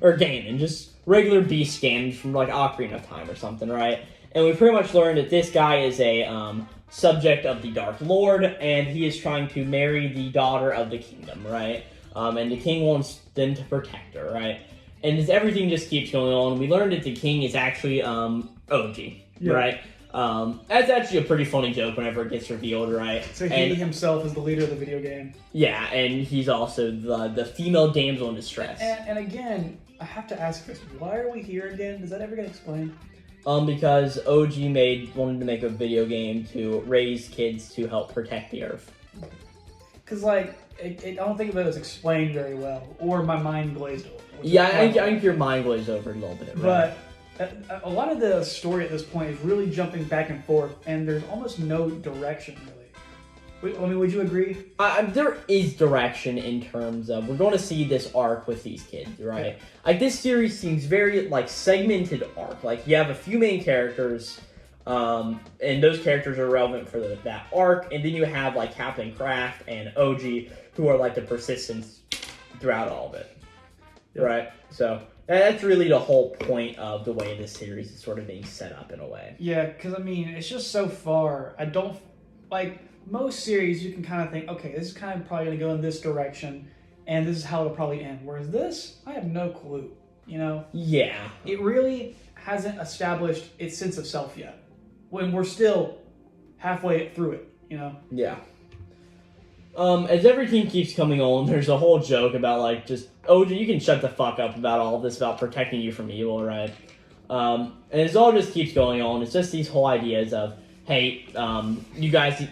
Or Ganon, just regular beast Ganon from, like, Ocarina of Time or something, right? And we pretty much learned that this guy is a subject of the Dark Lord, and he is trying to marry the daughter of the kingdom, right? And the king wants them to protect her, right? And as everything just keeps going on, we learned that the king is actually OG, right? That's actually a pretty funny joke whenever it gets revealed, right? So he himself is the leader of the video game. Yeah, and he's also the female damsel in distress. And again, I have to ask this: why are we here again? Does that ever get explained? Because OG wanted to make a video game to raise kids to help protect the Earth. Because like, I don't think that was explained very well, or my mind glazed over. Yeah, I think your mind glazed over a little bit. Right? But a lot of the story at this point is really jumping back and forth, and there's almost no direction really. I mean, would you agree? There is direction in terms of we're going to see this arc with these kids, right? Yeah. Like this series seems very like segmented arc. Like you have a few main characters, and those characters are relevant for that arc, and then you have like Captain Craft and OG who are like the persistence throughout all of it, right? So that's really the whole point of the way this series is sort of being set up in a way. Yeah, because I mean, it's just so far. I don't like. Most series, you can kind of think, okay, this is kind of probably going to go in this direction, and this is how it'll probably end. Whereas this, I have no clue, you know? Yeah. It really hasn't established its sense of self yet, when we're still halfway through it, you know? Yeah. As everything keeps coming on, there's a whole joke about, like, just, OG, you can shut the fuck up about all this, about protecting you from evil, right? And it all just keeps going on. It's just these whole ideas of, hey, you guys...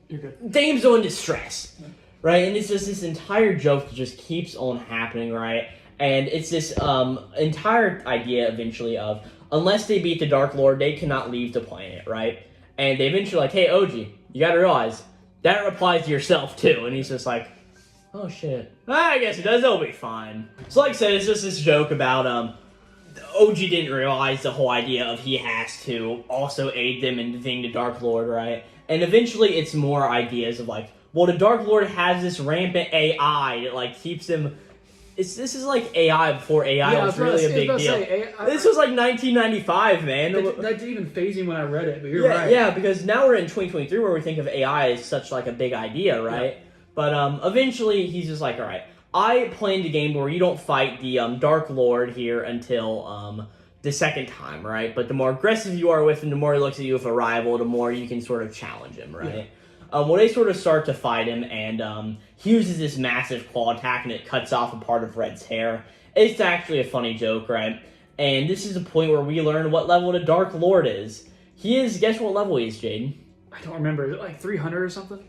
You're good. Damsel in distress, right? And it's just this entire joke that just keeps on happening, right? And it's this entire idea eventually of unless they beat the Dark Lord, they cannot leave the planet, right? And they eventually like, hey, OG, you gotta realize that applies to yourself too. And he's just like, oh shit. I guess it does. It'll be fine. So like I said, it's just this joke about OG didn't realize the whole idea of he has to also aid them in defeating the Dark Lord, right? And eventually it's more ideas of like, well, the Dark Lord has this rampant AI that like keeps him... This is like AI before AI was really a big deal. This was like 1995, man. That didn't even faze me when I read it, but you're right. Yeah, because now we're in 2023 where we think of AI as such like a big idea, right? Yeah. But eventually he's just like, all right, I planned a game where you don't fight the Dark Lord here until the second time, right? But the more aggressive you are with him, the more he looks at you with a rival, the more you can sort of challenge him, right? Yeah. Well, they sort of start to fight him, and he uses this massive claw attack, and it cuts off a part of Red's hair. It's actually a funny joke, right? And this is the point where we learn what level the Dark Lord is. He is, guess what level he is, Jaden? I don't remember. Is it like 300 or something?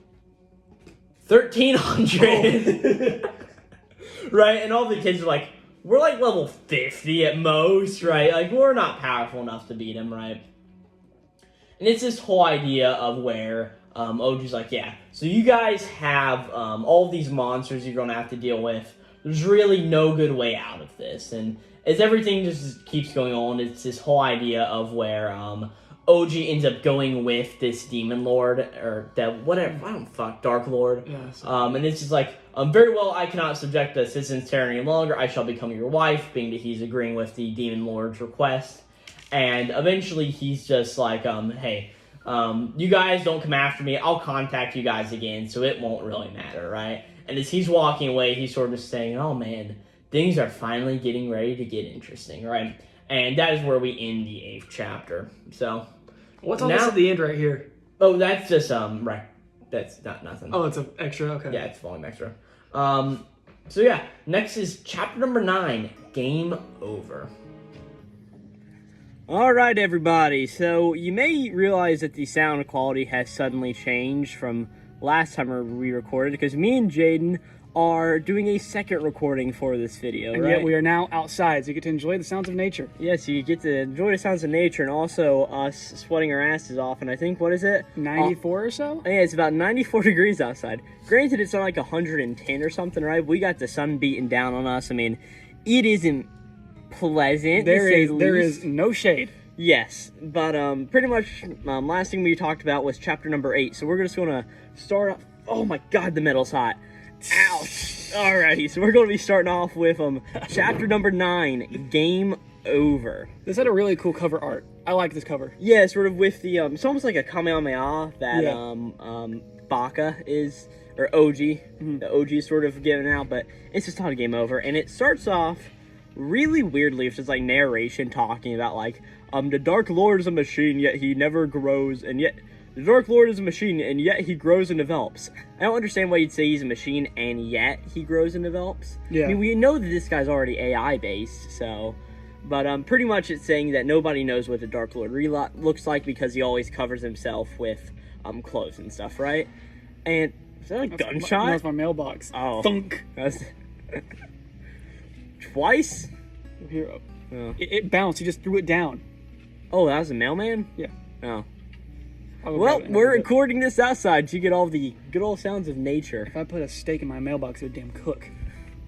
1,300! Oh. Right? And all the kids are like, we're like level 50 at most, right? Like, we're not powerful enough to beat him, right? And it's this whole idea of where... OG's like, yeah, so you guys have all of these monsters you're going to have to deal with. There's really no good way out of this. And as everything just keeps going on, it's this whole idea of where OG ends up going with this demon lord, or that whatever, I don't fuck, Dark Lord. Yes. And it's just like, very well, I cannot subject the citizens to any longer. I shall become your wife, being that he's agreeing with the demon lord's request. And eventually he's just like, hey... you guys don't come after me, I'll contact you guys again, so it won't really matter, right? And as he's walking away, he's sort of saying, oh man, things are finally getting ready to get interesting, right? And that is where we end the 8th chapter. So, what's all this at the end right here? Oh, that's just, right, that's not nothing. Oh, it's an extra, okay. Yeah, it's volume extra. So yeah, next is chapter number 9, Game Over. Alright everybody, so you may realize that the sound quality has suddenly changed from last time we recorded, because me and Jaden are doing a second recording for this video, and right? yet we are now outside, so you get to enjoy the sounds of nature. Yes, you get to enjoy the sounds of nature, and also us sweating our asses off, and I think, what is it? 94 or so? Yeah, it's about 94 degrees outside. Granted, it's not like 110 or something, right? We got the sun beating down on us. I mean, it isn't pleasant, there is no shade. Yes, but pretty much last thing we talked about was chapter number 8. So we're just going to start Oh my god, the metal's hot. Ouch. Alrighty, so we're going to be starting off with chapter number 9, Game Over. This had a really cool cover art. I like this cover. Yeah, sort of with the, it's almost like a Kamehameha that, Baka is, or OG, the OG is sort of giving out, but it's just not a game over. And it starts off really weirdly with just, like, narration talking about, like, the Dark Lord is a machine, yet he never grows, and yet... The Dark Lord is a machine, and yet he grows and develops. I don't understand why you'd say he's a machine, and yet he grows and develops. Yeah. I mean, we know that this guy's already AI-based, so... But pretty much it's saying that nobody knows what the Dark Lord looks like because he always covers himself with clothes and stuff, right? And... Is that a gunshot? That's my mailbox. Oh. Thunk. That's... Twice? Here. Oh. It bounced. He just threw it down. Oh, that was a mailman? Yeah. Oh. Well, we're recording this outside so you get all the good old sounds of nature. If I put a steak in my mailbox, it would damn cook.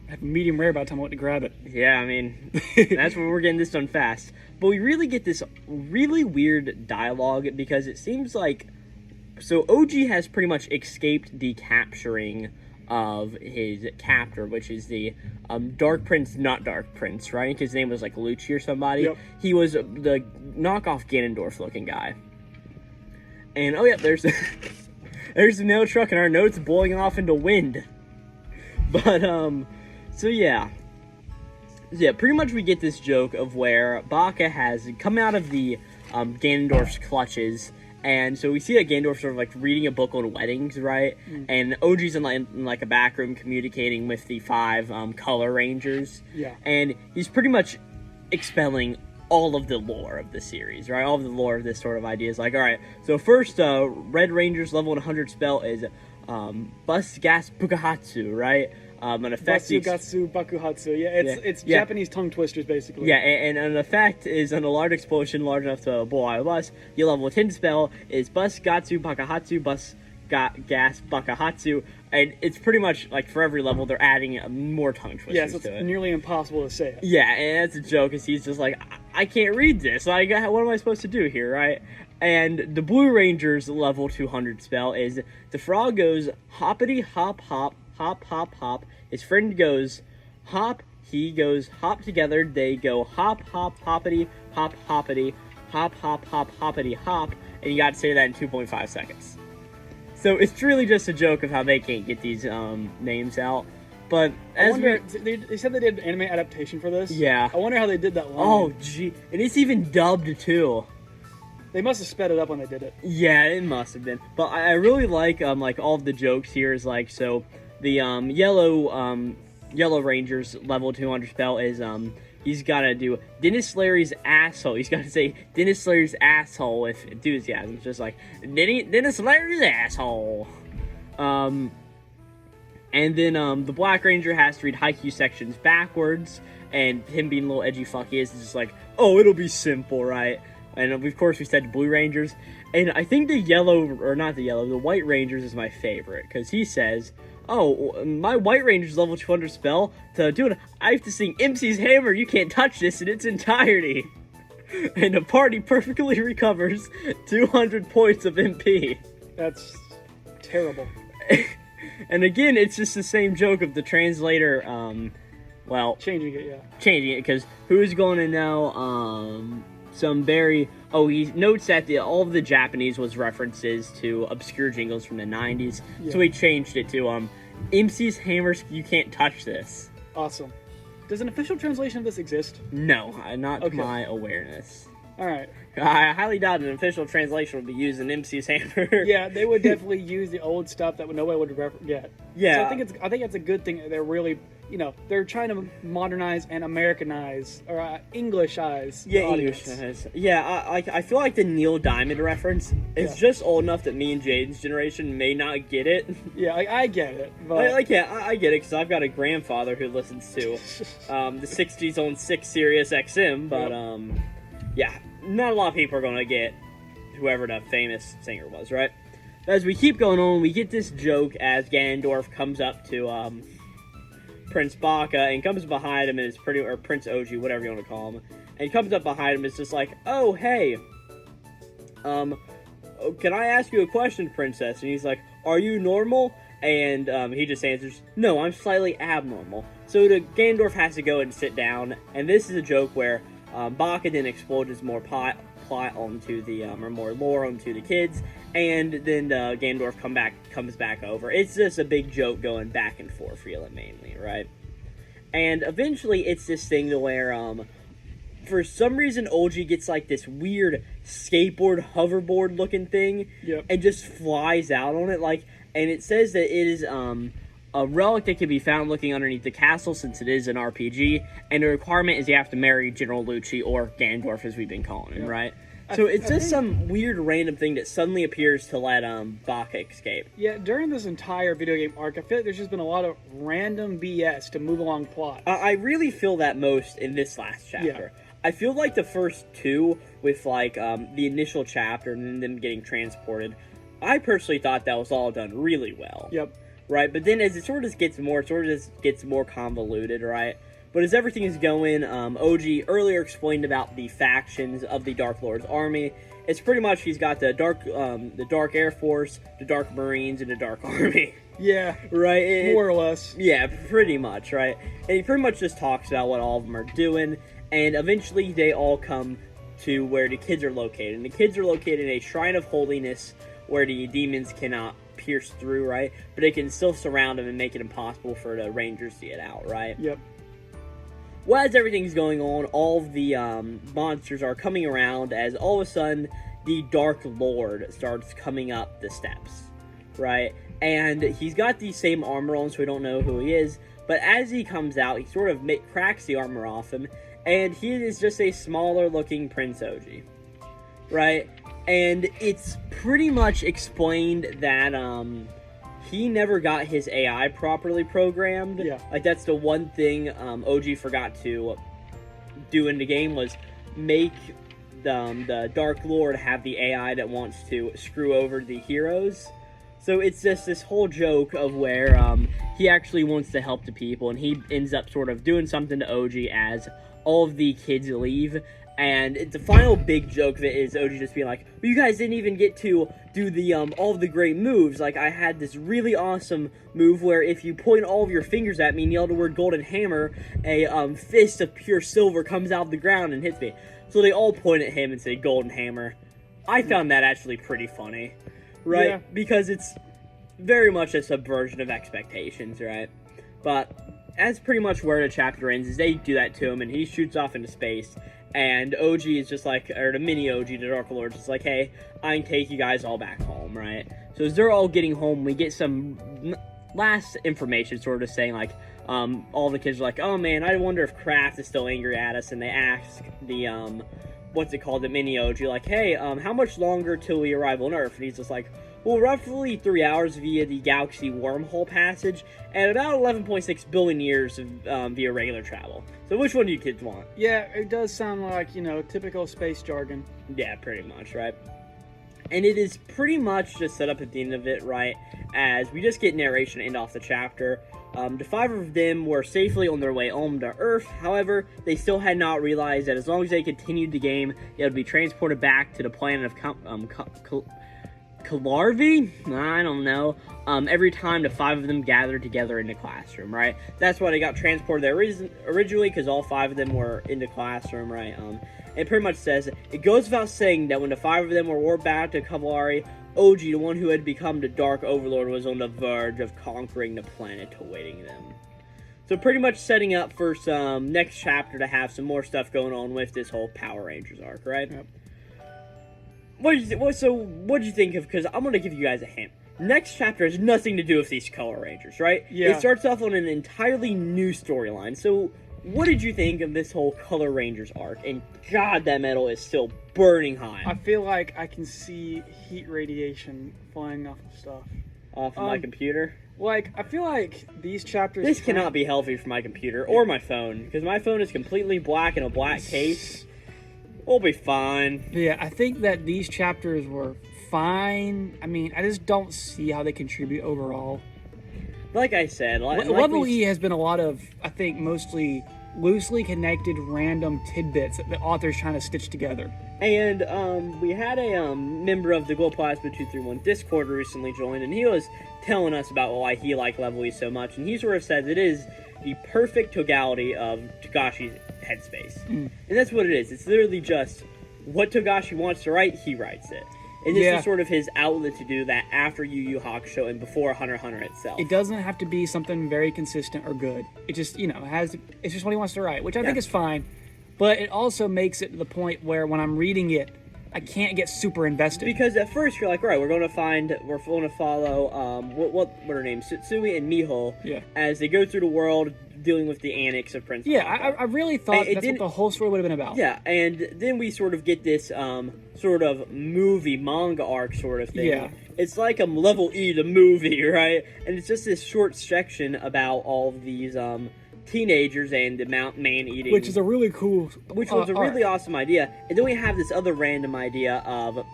I have medium rare by the time I went to grab it. Yeah, I mean, that's where we're getting this done fast. But we really get this really weird dialogue because it seems like... So OG has pretty much escaped the capturing of his captor, which is the Dark Prince, not Dark Prince, right? His name was like Lucci or somebody. Yep. He was the knockoff Ganondorf looking guy. And, oh yeah, there's there's the nail truck and our notes blowing off into wind. But, so yeah. Yeah, pretty much we get this joke of where Baka has come out of the Ganondorf's clutches. And so we see that Ganondorf sort of like reading a book on weddings, right? And OG's in like a back room communicating with the 5 color rangers. Yeah. And he's pretty much expelling all of the lore of the series, right? All of the lore of this sort of idea is like, all right, so first, Red Ranger's level 100 spell is Bust Gas Bukahatsu, right? An effect... Batsugatsu Bakuhatsu. Yeah, it's Japanese tongue twisters, basically. Yeah, and an effect is on a large explosion large enough to blow out a bus. Your level 10 spell is Bust Gatsu Bakahatsu, Bust Gas Bakahatsu, and it's pretty much like for every level they're adding more tongue twisters to it. It's nearly impossible to say it. Yeah, and that's a joke, because he's just like, I can't read this. Like, what am I supposed to do here, right? And the Blue Ranger's level 200 spell is the frog goes hoppity hop hop hop hop hop. His friend goes hop. He goes hop together. They go hop hop hoppity hop hoppity hop hop hop hoppity hop. And you got to say that in 2.5 seconds. So it's really just a joke of how they can't get these names out. But as they said they did an anime adaptation for this. Yeah. I wonder how they did that line. Oh, gee. And it's even dubbed, too. They must have sped it up when they did it. Yeah, it must have been. But I really like all of the jokes here is like, so the Yellow Ranger's level 200 spell is he's got to do Dennis Larry's asshole. He's got to say Dennis Larry's asshole with enthusiasm. It's just like, Dennis Larry's asshole. And then the Black Ranger has to read Haikyuu sections backwards, and him being a little edgy fuck he is just like, oh, it'll be simple, right? And of course we said Blue Rangers, and I think the White Rangers is my favorite, because he says, oh, my White Ranger's level 200 spell, to do it, I have to sing MC's Hammer, you can't touch this in its entirety. And the party perfectly recovers 200 points of MP. That's terrible. And again, it's just the same joke of the translator, changing it, because who's going to know, he notes that all of the Japanese was references to obscure jingles from the 90s, so he changed it to, MC's Hammers, you can't touch this. Awesome. Does an official translation of this exist? No, not to my awareness. Alright. I highly doubt an official translation would be using MC's Hammer. Yeah, they would definitely use the old stuff that nobody would get. Yeah. So I think it's a good thing that they're really, they're trying to modernize and Americanize or Englishize. Yeah, Englishize. Yeah, I feel like the Neil Diamond reference is just old enough that me and Jaden's generation may not get it. Yeah, I get it. But... I get it because I've got a grandfather who listens to the 60s on 6 Sirius XM, but yeah, not a lot of people are going to get whoever the famous singer was, right? As we keep going on, we get this joke as Ganondorf comes up to Prince Baka and comes behind him and is or Prince OG, whatever you want to call him, and he comes up behind him and is just like, oh, hey, can I ask you a question, princess? And he's like, are you normal? And he just answers, "No, I'm slightly abnormal." So Ganondorf has to go and sit down, and this is a joke where Baka then explodes more plot onto the or more lore onto the kids, and then Ganondorf comes back over. It's just a big joke going back and forth, really, mainly, right? And eventually, it's this thing to where for some reason, Olgi gets like this weird skateboard, hoverboard looking thing, and just flies out on it, and it says that it is a relic that can be found looking underneath the castle, since it is an RPG, and the requirement is you have to marry General Lucci, or Ganondorf as we've been calling him, right? So it's just some weird random thing that suddenly appears to let Baka escape. Yeah, during this entire video game arc, I feel like there's just been a lot of random BS to move along plot. I really feel that most in this last chapter. I feel like the first two, with the initial chapter and then them getting transported, I personally thought that was all done really well. Yep. Right, but then as it sort of gets more convoluted, right? But as everything is going, OG earlier explained about the factions of the Dark Lord's army. It's pretty much he's got the Dark Air Force, the Dark Marines, and the Dark Army. Yeah. Right? More or less. Yeah, pretty much, right? And he pretty much just talks about what all of them are doing, and eventually they all come to where the kids are located. And the kids are located in a Shrine of Holiness where the demons cannot pierce through, right? But they can still surround them and make it impossible for the Rangers to get out, right? Yep. Well, as everything's going on, all of the monsters are coming around as all of a sudden the Dark Lord starts coming up the steps, right? And he's got the same armor on, so we don't know who he is. But as he comes out, he sort of cracks the armor off him, and he is just a smaller looking Prince Oji, right? And it's pretty much explained that he never got his AI properly programmed. Yeah. That's the one thing OG forgot to do in the game, was make the Dark Lord have the AI that wants to screw over the heroes. So it's just this whole joke of where he actually wants to help the people, and he ends up sort of doing something to OG as all of the kids leave. And the final big joke of it is OG just being like, well, you guys didn't even get to do the all of the great moves. I had this really awesome move where if you point all of your fingers at me and yell the word golden hammer, a fist of pure silver comes out of the ground and hits me. So they all point at him and say golden hammer. I found that actually pretty funny, right? Yeah. Because it's very much a subversion of expectations, right? But that's pretty much where the chapter ends, is they do that to him and he shoots off into space. And OG is just like, or the mini OG, the Dark Lord's just like, hey, I can take you guys all back home, right? So as they're all getting home, we get some last information sort of saying, all the kids are like, oh man, I wonder if Kraft is still angry at us. And they ask the, what's it called, the mini OG, like, hey, how much longer till we arrive on Earth? And he's just like, well, roughly 3 hours via the galaxy wormhole passage, and about 11.6 billion years via regular travel. So which one do you kids want? Yeah, it does sound like, typical space jargon. Yeah, pretty much, right? And it is pretty much just set up at the end of it, right, as we just get narration to end off the chapter. The 5 of them were safely on their way home to Earth. However, they still had not realized that as long as they continued the game, they would be transported back to the planet of Kalarvi? I don't know. Every time the 5 of them gathered together in the classroom, right? That's why they got transported there originally, because all 5 of them were in the classroom, right? It pretty much says, it goes without saying that when the 5 of them were warped back to Kavari, OG, the one who had become the Dark Overlord, was on the verge of conquering the planet awaiting them. So pretty much setting up for some next chapter to have some more stuff going on with this whole Power Rangers arc, right? Yep. What did you think of? Because I'm going to give you guys a hint. Next chapter has nothing to do with these Color Rangers, right? Yeah. It starts off on an entirely new storyline. So, what did you think of this whole Color Rangers arc? And God, that metal is still burning hot. I feel like I can see heat radiation flying off of stuff. Off of my computer? I feel like these chapters... This cannot be healthy for my computer or my phone. Because my phone is completely black in a black case. We'll be fine. Yeah, I think that these chapters were fine. I mean, I just don't see how they contribute overall. Like I said, Level E has been a lot of, I think, mostly loosely connected random tidbits that the author's trying to stitch together. And we had a member of the Glowplasma 231 Discord recently join, and he was telling us about why he liked Level E so much, and he sort of says it is the perfect totality of Togashi's Headspace. And that's what it is. It's literally just what Togashi wants to write, he writes it. And this is sort of his outlet to do that after Yu Yu Hakusho and before Hunter x Hunter itself. It doesn't have to be something very consistent or good. It just, it's just what he wants to write, which I think is fine. But it also makes it to the point where when I'm reading it, I can't get super invested. Because at first you're like, all right, we're going to follow, what are their names? Sutsui and Miho as they go through the world dealing with the annex of Prince. Yeah, I really thought that's what the whole story would have been about. Yeah, and then we sort of get this sort of movie, manga arc sort of thing. Yeah. It's like Level E, the movie, right? And it's just this short section about all of these teenagers and the man-eating. Which is a really cool Which was a really arc. awesome idea. And then we have this other random idea of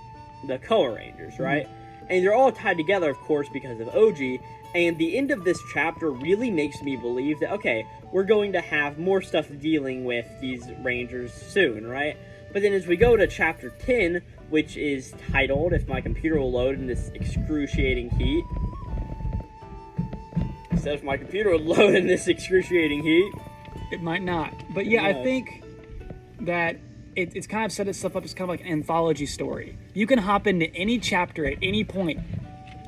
the Color Rangers, right? And they're all tied together, of course, because of OG. And the end of this chapter really makes me believe that, okay, we're going to have more stuff dealing with these Rangers soon, right? But then as we go to chapter 10, which is titled, if my computer will load in this excruciating heat. So if my computer will load in this excruciating heat. It might not. But yeah, I think that it's kind of set itself up as kind of like an anthology story. You can hop into any chapter at any point,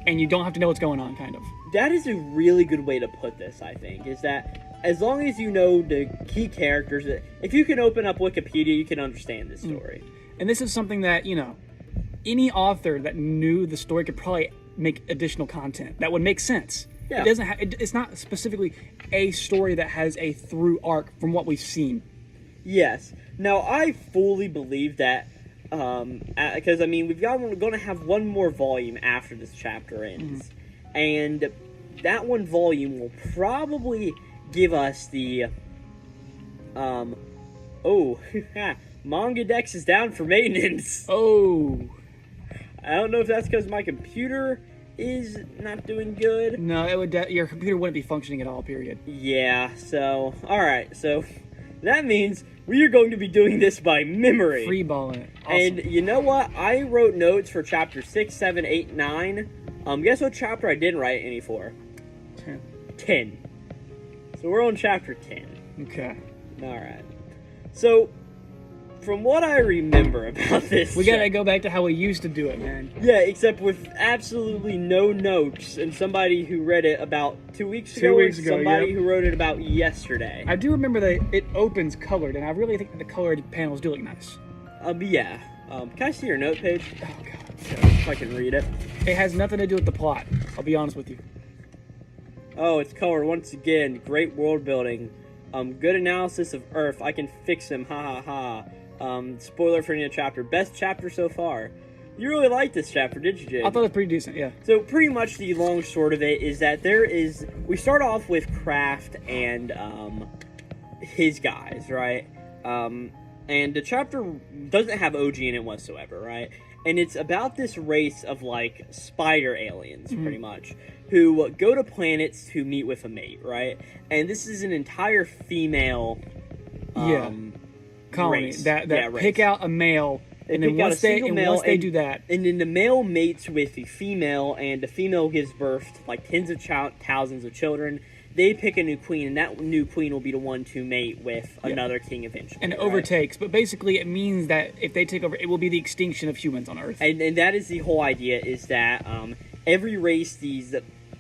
and you don't have to know what's going on, kind of. That is a really good way to put this, I think, is that as long as you know the key characters, if you can open up Wikipedia, you can understand this story. And this is something that, any author that knew the story could probably make additional content that would make sense. Yeah. It doesn't it's not specifically a story that has a through arc from what we've seen. Yes. Now, I fully believe that, because, I mean, we're going to have one more volume after this chapter ends. And that one volume will probably give us the, Manga Dex is down for maintenance. Oh. I don't know if that's because my computer is not doing good. No, it would. Your computer wouldn't be functioning at all, period. Yeah, so, alright, so that means we are going to be doing this by memory. Freeballing it. Awesome. And you know what? I wrote notes for chapter 6, 7, 8, 9. Guess what chapter I didn't write any for? 10. So we're on chapter 10. Okay. Alright. So, from what I remember about this... We gotta go back to how we used to do it, man. Yeah, except with absolutely no notes, and somebody who read it about 2 weeks ago. 2 weeks ago, somebody who wrote it about yesterday. I do remember that it opens colored, and I really think that the colored panels do look nice. Yeah. Can I see your note page? Oh, God. If I can read it. It has nothing to do with the plot, I'll be honest with you. Oh, it's colored once again. Great world building. Good analysis of Earth. I can fix him. Ha ha ha. Spoiler for any chapter. Best chapter so far. You really liked this chapter, did you, Jay? I thought it was pretty decent, yeah. So pretty much the long short of it is that we start off with Kraft and his guys, right? And the chapter doesn't have OG in it whatsoever, right? And it's about this race of, like, spider aliens, pretty much, who go to planets to meet with a mate, right? And this is an entire female colony race. that race. pick out a male, and then once they do that, and then the male mates with the female, and the female gives birth to like tens of thousands of children. They pick a new queen, and that new queen will be the one to mate with another king eventually. and it overtakes. But basically, it means that if they take over, it will be the extinction of humans on Earth. And that is the whole idea: is that every race these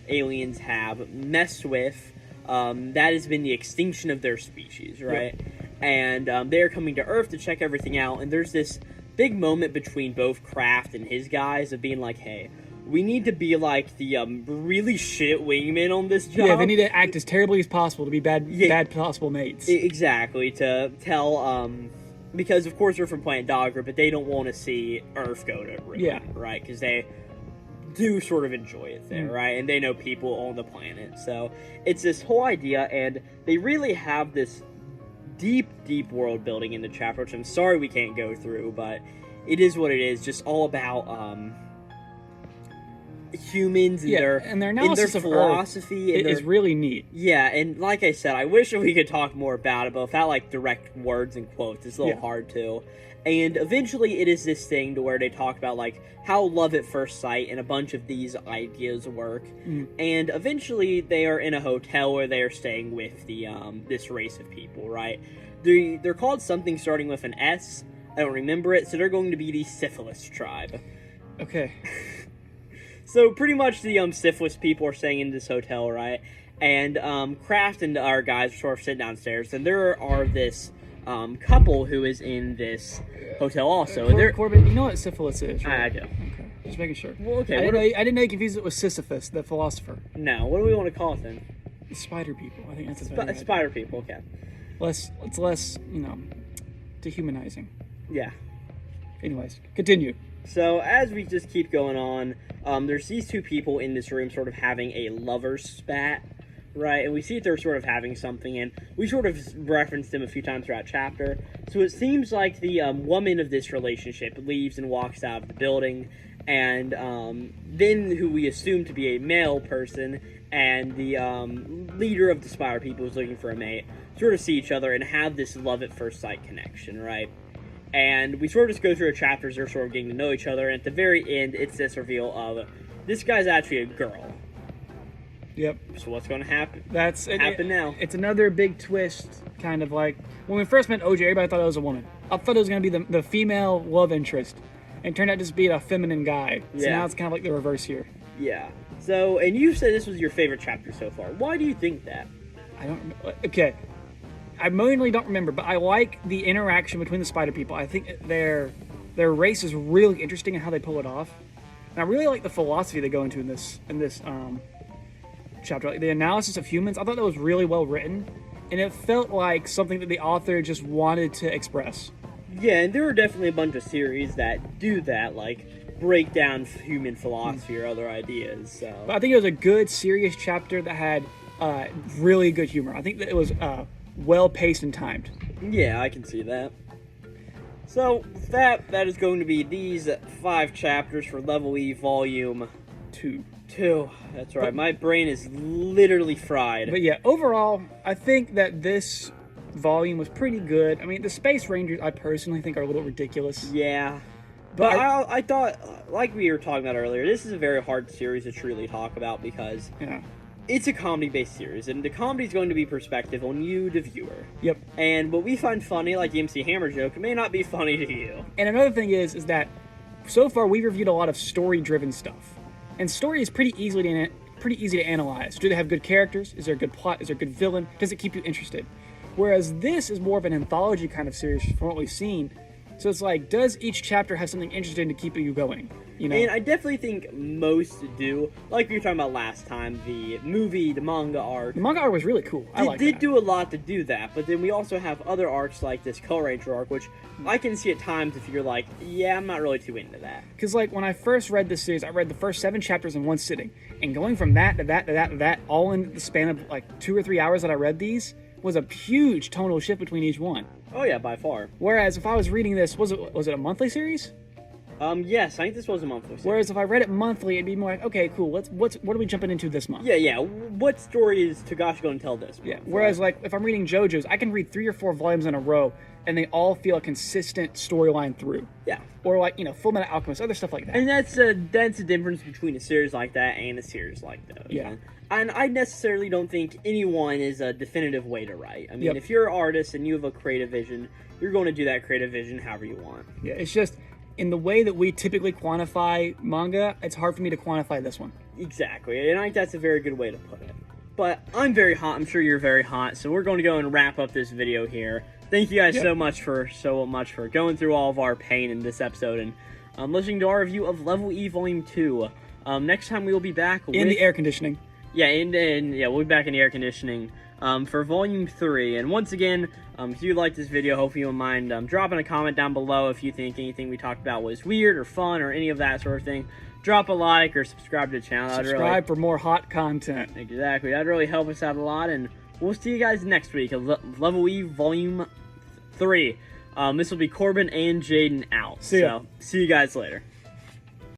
aliens have messed with, that has been the extinction of their species, right? Yep. And they're coming to Earth to check everything out, and there's this big moment between both Kraft and his guys of being like, hey, we need to be like the really shit wingmen on this job. Yeah, they need to act as terribly as possible to be bad possible mates. Exactly, to tell, because of course they're from Planet Dogger, but they don't want to see Earth go to ruin, right? Because they do sort of enjoy it there, right? And they know people on the planet. So it's this whole idea, and they really have this deep world building in the chapter, which I'm sorry we can't go through, but it is what it is. Just all about humans and their analysis of philosophy Earth is really neat. Yeah, and like I said, I wish we could talk more about it, but without like direct words and quotes, it's a little hard to. And eventually it is this thing to where they talk about like how love at first sight and a bunch of these ideas work. And eventually they are in a hotel where they are staying with the this race of people, right? They're called something starting with an S. I don't remember it, so they're going to be the Syphilis tribe. Okay. So pretty much the Syphilis people are staying in this hotel, right? And Kraft and our guys are sort of sitting downstairs, and there are this couple who is in this hotel also. Corbin, you know what syphilis is, right? I do. Okay, just making sure. Well, okay. I didn't know you confused it with Sisyphus, the philosopher. No, what do we want to call it then? Spider people. I think that's a better Spider idea. people, okay. It's less, dehumanizing. Yeah. Anyways, continue. So as we just keep going on, there's these two people in this room sort of having a lover's spat, right? And we see that they're sort of having something, and we sort of referenced them a few times throughout chapter. So it seems like the woman of this relationship leaves and walks out of the building, and then who we assume to be a male person and the leader of the Spider people who's looking for a mate sort of see each other and have this love at first sight connection, right? And we sort of just go through the chapters, they're sort of getting to know each other, and at the very end, it's this reveal of, this guy's actually a girl. Yep. So what's going to happen? Happen now. It's another big twist, kind of like, when we first met OJ, everybody thought it was a woman. I thought it was going to be the female love interest, and it turned out to just be a feminine guy. So now it's kind of like the reverse here. Yeah. So, and you said this was your favorite chapter so far. Why do you think that? I don't remember. Okay. I mainly don't remember, but I like the interaction between the spider people. I think their race is really interesting and how they pull it off. And I really like the philosophy they go into in this chapter. Like the analysis of humans, I thought that was really well written, and it felt like something that the author just wanted to express. Yeah, and there are definitely a bunch of series that do that, like break down human philosophy or other ideas. So, but I think it was a good, serious chapter that had really good humor. I think that it was well paced and timed. Yeah, I can see that. So that is going to be these 5 chapters for Level E Volume 2. That's right. My brain is literally fried. But yeah, overall, I think that this volume was pretty good. I mean, the Space Rangers, I personally think are a little ridiculous. Yeah. But I thought, like we were talking about earlier, this is a very hard series to truly talk about because it's a comedy-based series, and the comedy is going to be perspective on you, the viewer. Yep. And what we find funny, like the MC Hammer joke, may not be funny to you. And another thing is that so far we've reviewed a lot of story-driven stuff, and story is pretty easy to analyze. Do they have good characters? Is there a good plot? Is there a good villain? Does it keep you interested? Whereas this is more of an anthology kind of series from what we've seen. So it's like, does each chapter have something interesting to keep you going? And I definitely think most do. Like we were talking about last time, the manga arc. The manga arc was really cool. I like that. It did do a lot to do that, but then we also have other arcs like this Kill Ranger arc, which I can see at times if you're like, yeah, I'm not really too into that. Because like when I first read this series, I read the first 7 chapters in one sitting. And going from that to that to that to that, all in the span of like 2 or 3 hours that I read these, was a huge tonal shift between each one. Oh yeah, by far. Whereas if I was reading this, was it a monthly series? Yes, I think this was a monthly series. Whereas if I read it monthly, it'd be more like, okay, cool. What are we jumping into this month? Yeah. What story is Togashi going to tell this month? Yeah. Whereas like if I'm reading JoJo's, I can read 3 or 4 volumes in a row, and they all feel a consistent storyline through. Yeah. Or like Fullmetal Alchemist, other stuff like that. And that's the difference between a series like that and a series like those. Yeah. And I necessarily don't think anyone is a definitive way to write. I mean, if you're an artist and you have a creative vision, you're going to do that creative vision however you want. Yeah, it's just, in the way that we typically quantify manga, it's hard for me to quantify this one. Exactly, and I think that's a very good way to put it. But I'm very hot, I'm sure you're very hot, so we're going to go and wrap up this video here. Thank you guys so much for going through all of our pain in this episode and listening to our review of Level E Volume 2. Next time we will be back in the air conditioning. Yeah, we'll be back in the air conditioning for Volume 3. And once again, if you like this video, hopefully you'll mind dropping a comment down below if you think anything we talked about was weird or fun or any of that sort of thing. Drop a like or subscribe to the channel. Subscribe for more hot content. Exactly. That'd really help us out a lot. And we'll see you guys next week at Level E Volume 3. This will be Corbin and Jaden out. See ya. So, see you guys later.